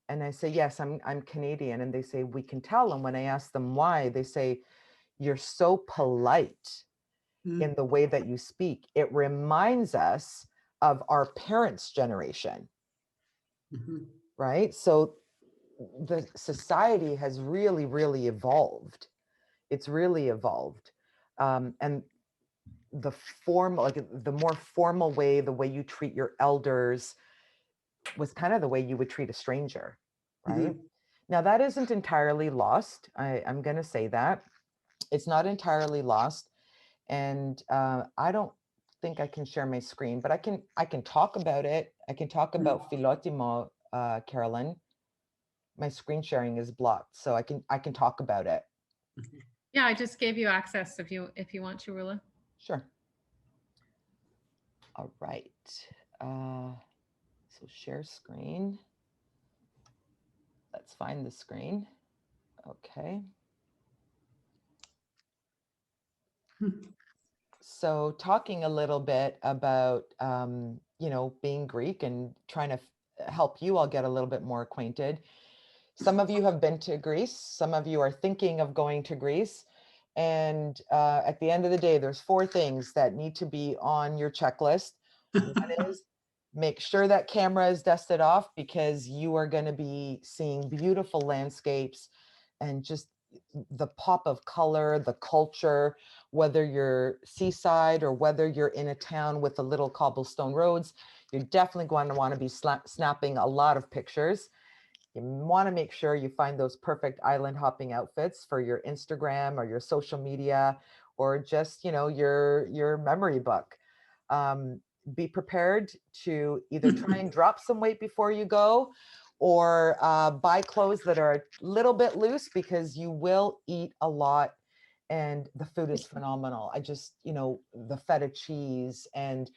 And I say, yes, I'm Canadian. And they say, we can tell. And when I ask them why, they say, you're so polite in the way that you speak. It reminds us of our parents' generation, right? So the society has really, really evolved. It's really evolved. And the formal, like the more formal way, the way you treat your elders was kind of the way you would treat a stranger, right? Now that isn't entirely lost. I'm going to say that. It's not entirely lost. And I don't think I can share my screen, but I can talk about it. I can talk about Philotimo, Carolyn. My screen sharing is blocked, so I can talk about it. Yeah, I just gave you access if you want to, Rula. Sure. All right. So share screen. Let's find the screen. Okay. So talking a little bit about, being Greek and trying to help you all get a little bit more acquainted. Some of you have been to Greece. Some of you are thinking of going to Greece. And at the end of the day, there's 4 things that need to be on your checklist. One is make sure that camera is dusted off, because you are going to be seeing beautiful landscapes and just the pop of color, the culture, whether you're seaside or whether you're in a town with the little cobblestone roads. You're definitely going to want to be snapping a lot of pictures. You want to make sure you find those perfect island hopping outfits for your Instagram or your social media, or just, your memory book. Be prepared to either try and drop some weight before you go, or buy clothes that are a little bit loose, because you will eat a lot and the food is phenomenal. I just, the feta cheese and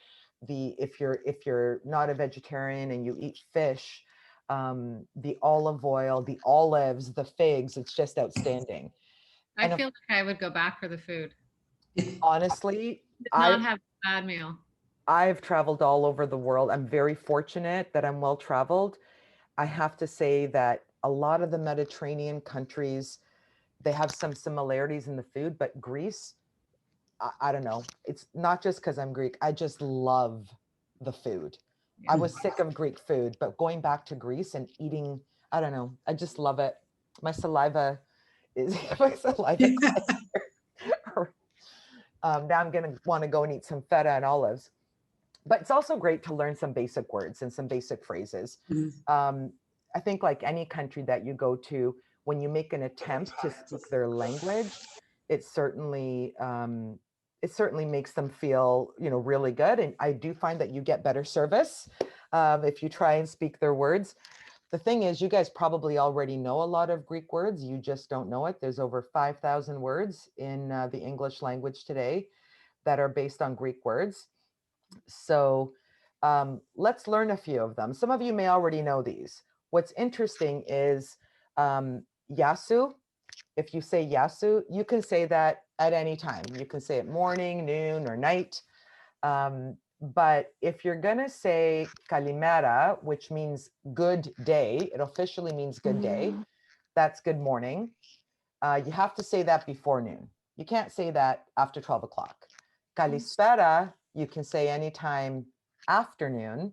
if you're not a vegetarian and you eat fish, the olive oil, the olives, the figs, it's just outstanding. I feel like I would go back for the food. Honestly, not have a bad meal. I've traveled all over the world. I'm very fortunate that I'm well traveled. I have to say that a lot of the Mediterranean countries, they have some similarities in the food, but Greece, I don't know. It's not just because I'm Greek. I just love the food. I was sick of Greek food, but going back to Greece and eating, I don't know. I just love it. My saliva is now I'm going to want to go and eat some feta and olives. But it's also great to learn some basic words and some basic phrases. I think like any country that you go to, when you make an attempt to speak their language, it certainly makes them feel, really good. And I do find that you get better service if you try and speak their words. The thing is, you guys probably already know a lot of Greek words. You just don't know it. There's over 5,000 words in the English language today that are based on Greek words. So let's learn a few of them. Some of you may already know these. What's interesting is yasu. If you say yasu, you can say that at any time. You can say it morning, noon, or night. But if you're going to say kalimera, which means good day, it officially means good day. That's good morning. You have to say that before noon. You can't say that after 12 o'clock. Kalispera, you can say anytime afternoon.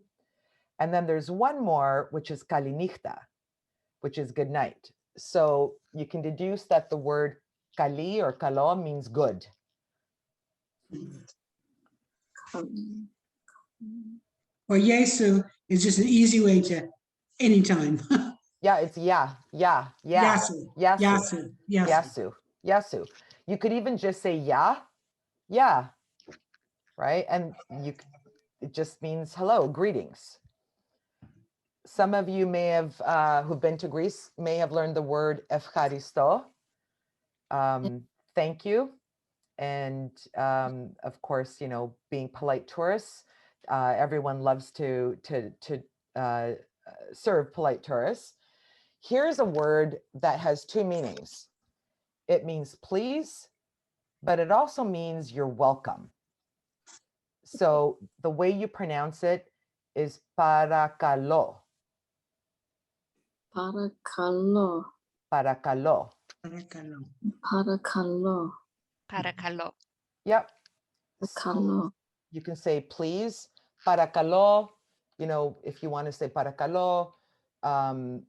And then there's one more, which is kalinichta, which is good night. So you can deduce that the word kali or kalo means good. Or Yesu is just an easy way to anytime. Yeah, it's Yasu. You could even just say yeah, right? And it just means hello, greetings. Some of you may have, who've been to Greece, may have learned the word efcharisto, thank you. And of course, being polite tourists, everyone loves to serve polite tourists. Here's a word that has 2 meanings. It means please, but it also means you're welcome. So the way you pronounce it is parakalo. Parakalo. Parakalo. Parakalo. Parakalo. Yep. Parakalo. You can say please, parakalo. You know, if you want to say parakalo,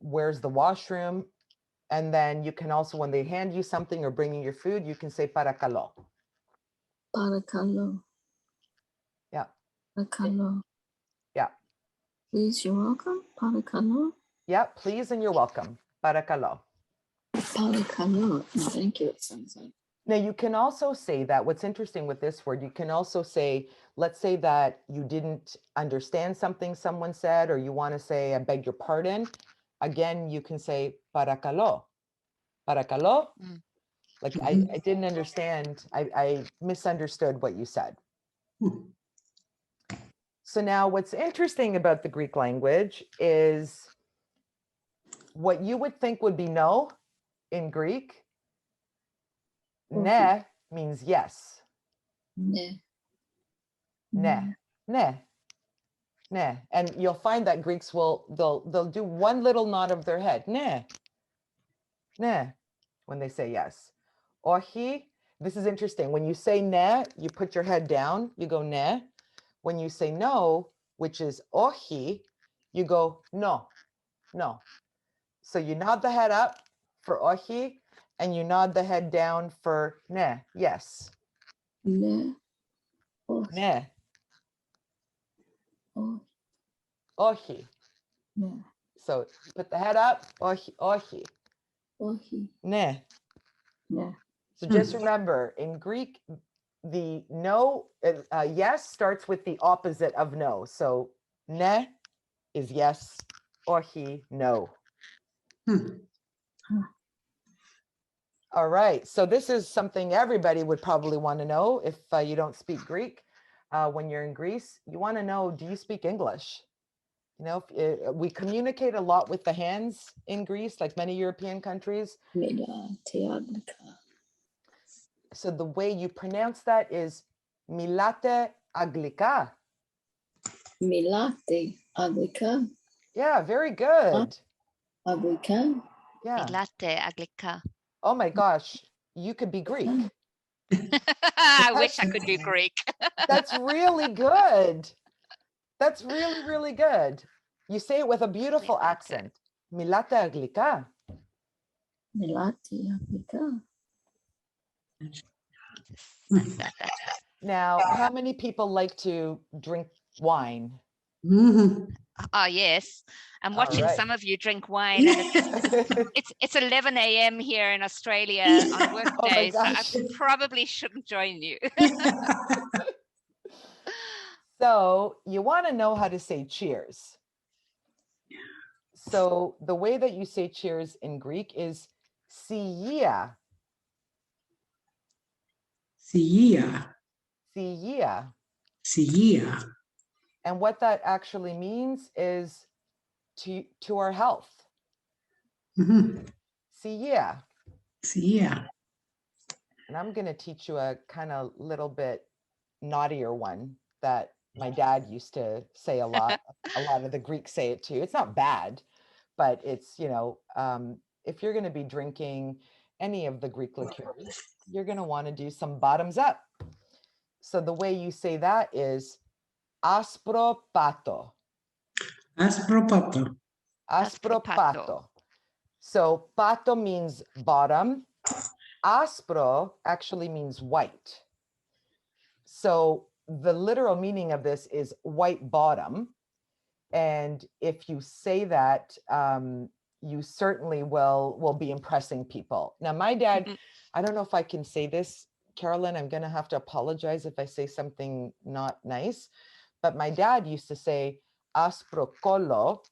where's the washroom? And then you can also, when they hand you something or bring you your food, you can say parakalo. Parakalo. Yeah. Parakalo. Yeah. Please, you're welcome. Parakalo. Yeah, please and you're welcome. Parakalo. Parakalo. Thank you, it sounds like. Now, you can also say that what's interesting with this word, you can also say, let's say that you didn't understand something someone said, or you want to say, I beg your pardon. Again, you can say parakalo. Parakalo. Like I didn't understand. I misunderstood what you said. So now what's interesting about the Greek language is what you would think would be no in Greek. Ne means yes. Ne. Ne. Ne. Ne. And you'll find that Greeks will, they'll do one little nod of their head. Ne. Ne. When they say yes. Ohi. This is interesting. When you say ne, you put your head down, you go ne. When you say no, which is ohi, you go no, no. So you nod the head up for ohi, and you nod the head down for ne, yes. Ne. Ne. Oh. Ohi. Ne. So put the head up, ohi, ohi. Ohi. Ne. Ne. So just remember, in Greek, the no, yes starts with the opposite of no. So ne is yes, ohi, no. All right, so this is something everybody would probably want to know if you don't speak Greek. When you're in Greece, you want to know, do you speak English? You know, we communicate a lot with the hands in Greece, like many European countries. So the way you pronounce that is milate aglika. Milate aglika. Yeah, very good. Aglika. Yeah. Latte aglika. Oh my gosh, you could be Greek. I wish I could do Greek. That's really good. That's really, really good. You say it with a beautiful accent. Milate aglika. Milate aglika. Now, how many people like to drink wine? Oh yes, I'm watching right. some of you drink wine, and it's 11 a.m. here in Australia on work Oh my days, so I gosh. probably shouldn't join you. So you want to know how to say cheers. So the way that you say cheers in Greek is siia. Siia. Siia. Siia. And what that actually means is to our health. Siia. Siia. And I'm going to teach you a kind of little bit naughtier one that my dad used to say a lot. A lot of the Greeks say it too. It's not bad, but it's, you know, if you're going to be drinking any of the Greek liqueurs, you're going to want to do some bottoms up. So the way you say that is aspropato. Aspropato. Aspropato. So pato means bottom. Aspro actually means white. So the literal meaning of this is white bottom. And if you say that, you certainly will be impressing people. Now, my dad, I don't know if I can say this, Carolyn, I'm going to have to apologize if I say something not nice, but my dad used to say asprocolo,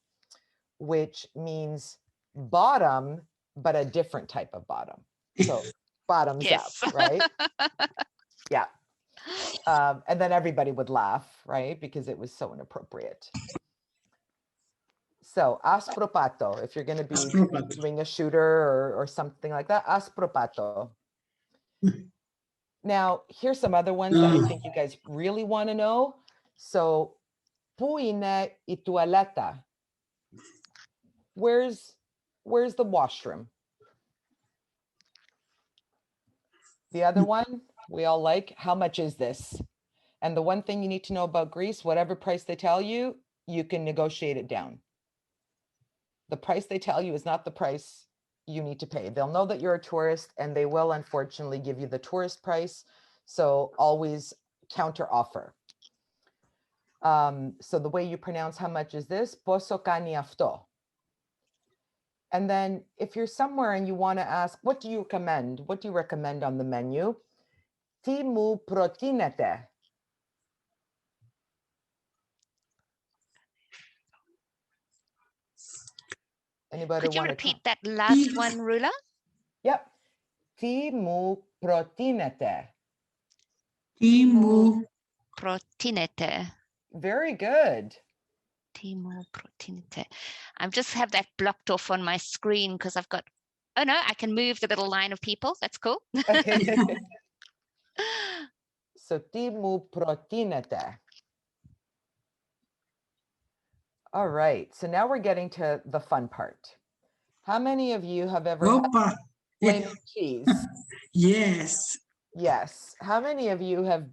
which means bottom, but a different type of bottom. So bottoms up, right? Yeah. And then everybody would laugh, right? Because it was so inappropriate. So aspropato, if you're going to be doing a shooter or something like that, aspropato. Now, here's some other ones that I think you guys really want to know. So, puine y toaleta. Where's the washroom? The other one? we all like. How much is this? And the one thing you need to know about Greece, whatever price they tell you, you can negotiate it down. The price they tell you is not the price you need to pay. They'll know that you're a tourist and they will unfortunately give you the tourist price. So always counter offer. So the way you pronounce how much is this, poso kani afto. And then if you're somewhere and you want to ask, what do you recommend? What do you recommend on the menu? Τι μου προτείνετε? Anybody Could you want to repeat that last one, Rula? Yep. Τι μου προτείνετε? Τι μου Protinete. Very good. Timo protinete. I just have that blocked off on my screen because I've got, oh no, I can move the little line of people. That's cool. So τι μου προτείνετε? All right, so now we're getting to the fun part. How many of you have ever had Opa. flaming cheese? Yes. Yes. How many of you have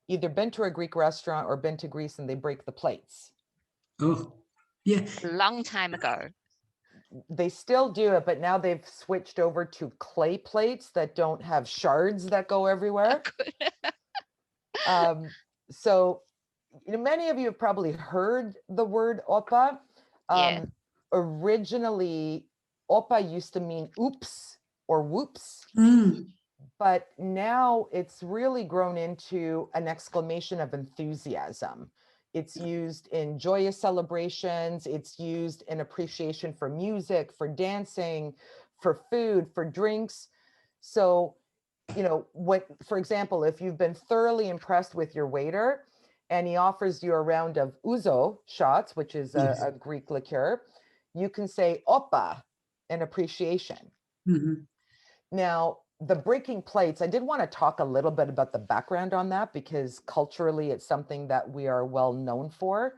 either been to a Greek restaurant or been to Greece and they break the plates? Oh, yeah. A long time ago. They still do it, but now they've switched over to clay plates that don't have shards that go everywhere. So, many of you have probably heard the word opa. Yeah. Originally, opa used to mean oops or whoops. But now it's really grown into an exclamation of enthusiasm. It's used in joyous celebrations. It's used in appreciation for music, for dancing, for food, for drinks. So, what, for example, if you've been thoroughly impressed with your waiter and he offers you a round of ouzo shots, which is a Greek liqueur, you can say opa in appreciation. Now, the breaking plates, I did want to talk a little bit about the background on that because culturally it's something that we are well known for.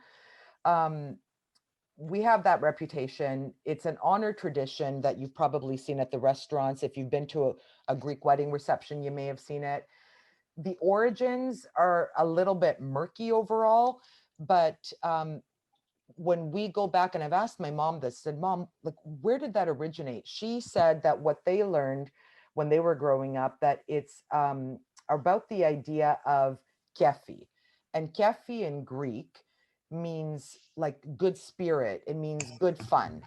We have that reputation. It's an honor tradition that you've probably seen at the restaurants. If you've been to a Greek wedding reception, you may have seen it. The origins are a little bit murky overall, but when we go back, and I've asked my mom this, said, Mom, like, where did that originate? She said that what they learned when they were growing up, that it's about the idea of kefi. And kefi in Greek means like good spirit. It means good fun.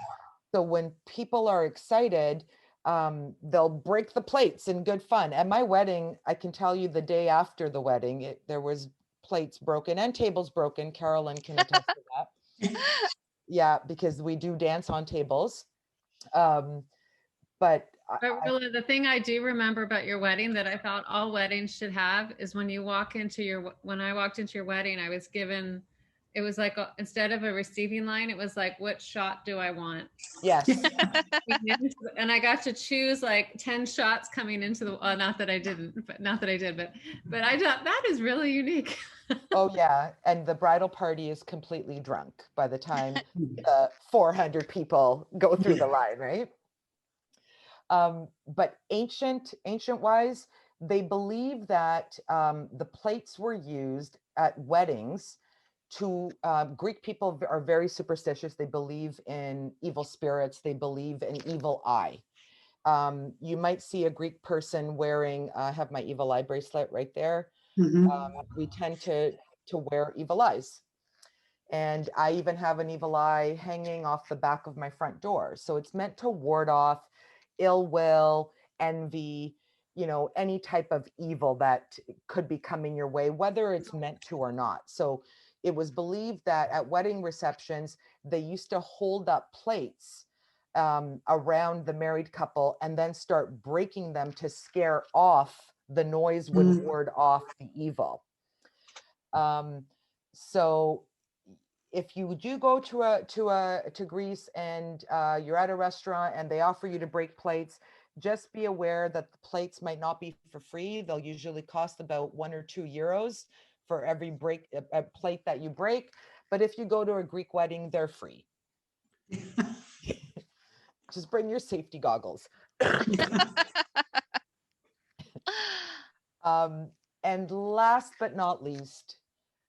So when people are excited, they'll break the plates in good fun. At my wedding, I can tell you the day after the wedding, there was plates broken and tables broken. Carolyn can attest to that. Yeah, because we do dance on tables. But really, the thing I do remember about your wedding that I thought all weddings should have is when I walked into your wedding, I was given, it was like, instead of a receiving line, it was like, what shot do I want? Yes. And I got to choose like 10 shots coming into the, not that I did, but I thought that is really unique. Oh yeah. And the bridal party is completely drunk by the time 400 people go through the line, right? But ancient wise, they believe that the plates were used at weddings to, Greek people are very superstitious. They believe in evil spirits. They believe in evil eye. You might see a Greek person wearing, I have my evil eye bracelet right there. We tend to wear evil eyes. And I even have an evil eye hanging off the back of my front door. So it's meant to ward off ill will, envy, any type of evil that could be coming your way, whether it's meant to or not. So it was believed that at wedding receptions, they used to hold up plates around the married couple and then start breaking them to scare off the noise, would ward off the evil. So if you do go to Greece and you're at a restaurant and they offer you to break plates, just be aware that the plates might not be for free. They'll usually cost about 1 or 2 euros for every a plate that you break. But if you go to a Greek wedding, they're free. Just bring your safety goggles. And last but not least,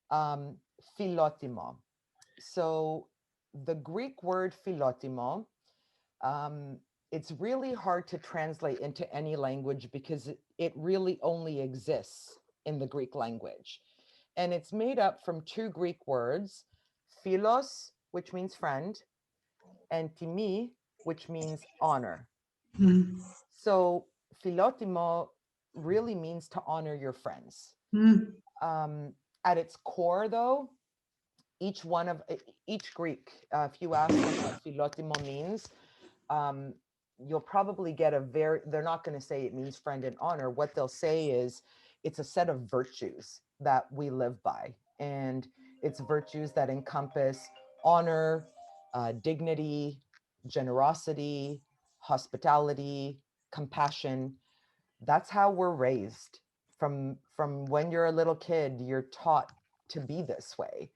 Philotimo. So the Greek word Philotimo, it's really hard to translate into any language because it really only exists in the Greek language. And it's made up from two Greek words, philos, which means friend, and timi, which means honor. Mm. So Philotimo really means to honor your friends. Mm. At its core, though, each Greek, if you ask them what Philotimo means, you'll probably get they're not going to say it means friend and honor. What they'll say is it's a set of virtues that we live by. And it's virtues that encompass honor, dignity, generosity, hospitality, compassion. That's how we're raised. From when you're a little kid, you're taught to be this way.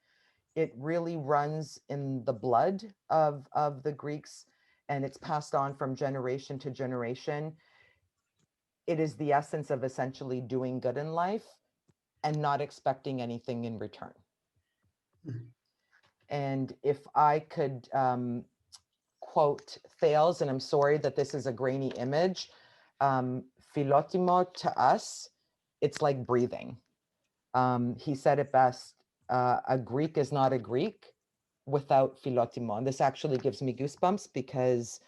It really runs in the blood of the Greeks, and it's passed on from generation to generation. It is the essence of essentially doing good in life and not expecting anything in return. Mhm. And if I could quote Thales, and I'm sorry that this is a grainy image, Philotimo to us, it's like breathing. He said it best, a Greek is not a Greek without Philotimo. And this actually gives me goosebumps because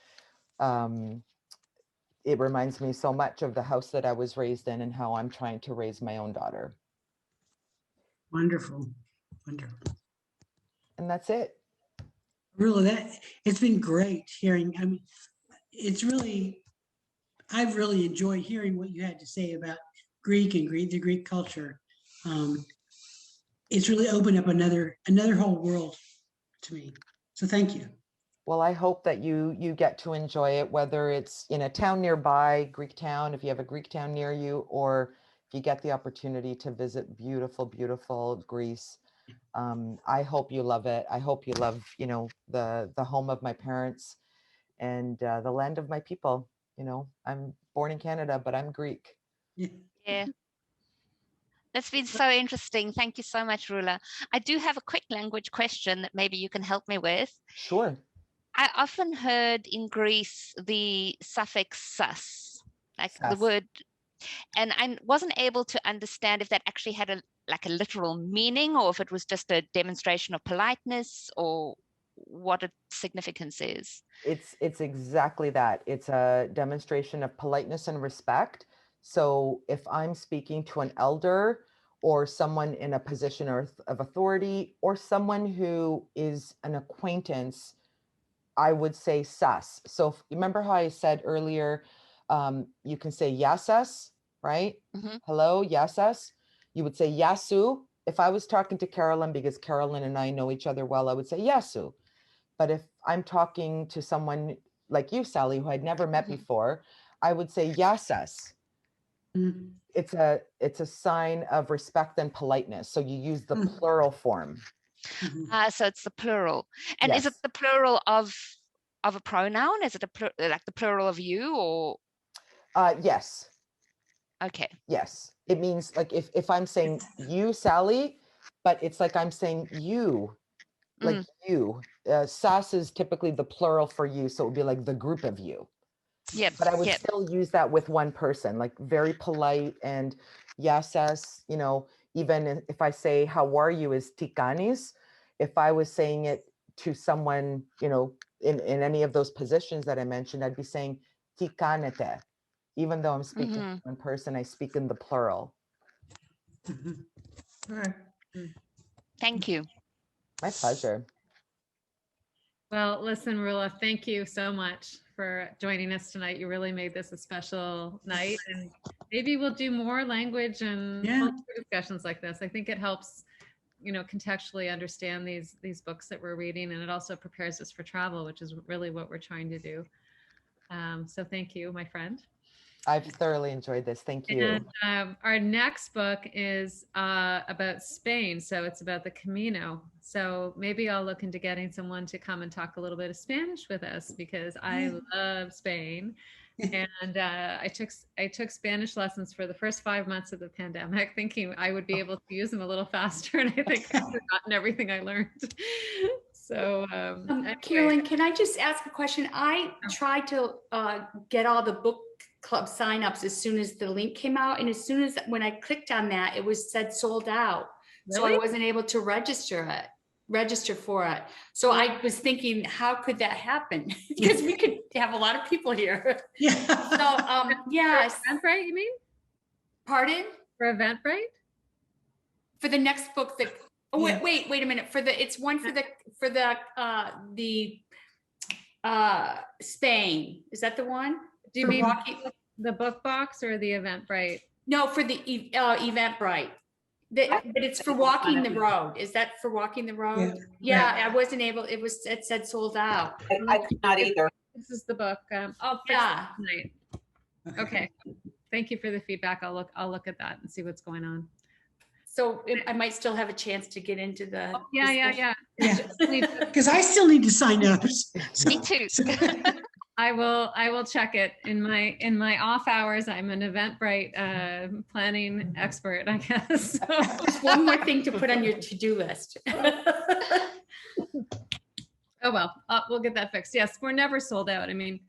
it reminds me so much of the house that I was raised in and how I'm trying to raise my own daughter. Wonderful. Wonderful. And that's it. Really, it's been great hearing. I mean, I've really enjoyed hearing what you had to say about Greek and the Greek culture. It's really opened up another whole world to me. So thank you. Well, I hope that you get to enjoy it, whether it's in a town nearby, Greek town, if you have a Greek town near you, or if you get the opportunity to visit beautiful, beautiful Greece. I hope you love it. I hope you love, the home of my parents and the land of my people. I'm born in Canada, but I'm Greek. Yeah. That's been so interesting. Thank you so much, Rula. I do have a quick language question that maybe you can help me with. Sure. I often heard in Greece the suffix sus, like the Sus. word, and I wasn't able to understand if that actually had a literal meaning or if it was just a demonstration of politeness or what its significance is. It's exactly that. It's a demonstration of politeness and respect. So if I'm speaking to an elder or someone in a position of authority or someone who is an acquaintance, I would say sus. So remember how I said earlier, you can say yasas, right? Mm-hmm. Hello, yasas. You would say yasu. If I was talking to Carolyn, because Carolyn and I know each other well, I would say yasu. But if I'm talking to someone like you, Sally, who I'd never met Mm-hmm. before, I would say yasas. Mm. It's a sign of respect and politeness. So you use the plural form. Mhm. So it's the plural. And is it Yes. the plural of a pronoun? Is it like the plural of you or? Yes. Okay. Yes. It means like if I'm saying you, Sally, but it's like I'm saying you, like you. Sas is typically the plural for you. So it would be like the group of you. Yep. But I would Yep. still use that with one person, like very polite and yasas, even if I say, how are you is tikanis. If I was saying it to someone, in any of those positions that I mentioned, I'd be saying tikanete. Even though I'm speaking to one person, I speak in the plural. Mhm. All right. Thank you. My pleasure. Well, listen, Rula, thank you so much for joining us tonight. You really made this a special night, and maybe we'll do more language and Yeah. culture discussions like this. I think it helps, contextually understand these books that we're reading, and it also prepares us for travel, which is really what we're trying to do. So thank you, my friend. I've thoroughly enjoyed this. Thank you. And our next book is about Spain. So it's about the Camino. So maybe I'll look into getting someone to come and talk a little bit of Spanish with us because I love Spain. And I took Spanish lessons for the first 5 months of the pandemic, thinking I would be able to use them a little faster. And I think I've forgotten everything I learned. So, anyway. Carolyn, can I just ask a question? I tried to get all the book club signups as soon as the link came out. And as soon as when I clicked on that, it said sold out. So I Really? wasn't able to register for it. So I was thinking, how could that happen? Because we could have a lot of people here. Yeah. So yes. Eventbrite, you mean? Pardon? For Eventbrite? For the next book that wait a minute. It's one for the Spain. Is that the one? Do you For mean walking- the book box or the Eventbrite? No, for the Eventbrite. But it's for walking the road. Is that for walking the road? Yeah, I wasn't able. It said sold out. I could not either. This is the book. I'll fix Yeah. it tonight. Okay. Thank you for the feedback. I'll look at that and see what's going on. So I might still have a chance to get into the. Oh, yeah. Because I still need to sign up. Me too. I will check it in my off hours. I'm an Eventbrite planning expert, I guess. So. Just one more thing to put on your to-do list. Oh well, we'll get that fixed. Yes, we're never sold out. I mean,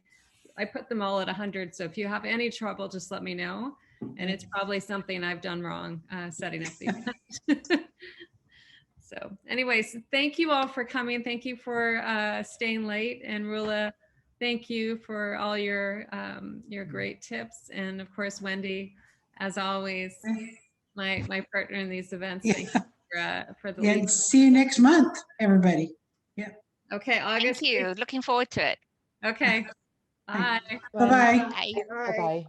I put them all at 100. So if you have any trouble, just let me know. And it's probably something I've done wrong setting up the event. So anyways, thank you all for coming. Thank you for staying late. And Rula, thank you for all your great tips. And of course, Wendy, as always, my partner in these events. Thank you for the lead. See you next month, everybody. Yeah. Okay, August. Thank you. Looking forward to it. Okay. Bye. Bye-bye. Bye. Bye-bye.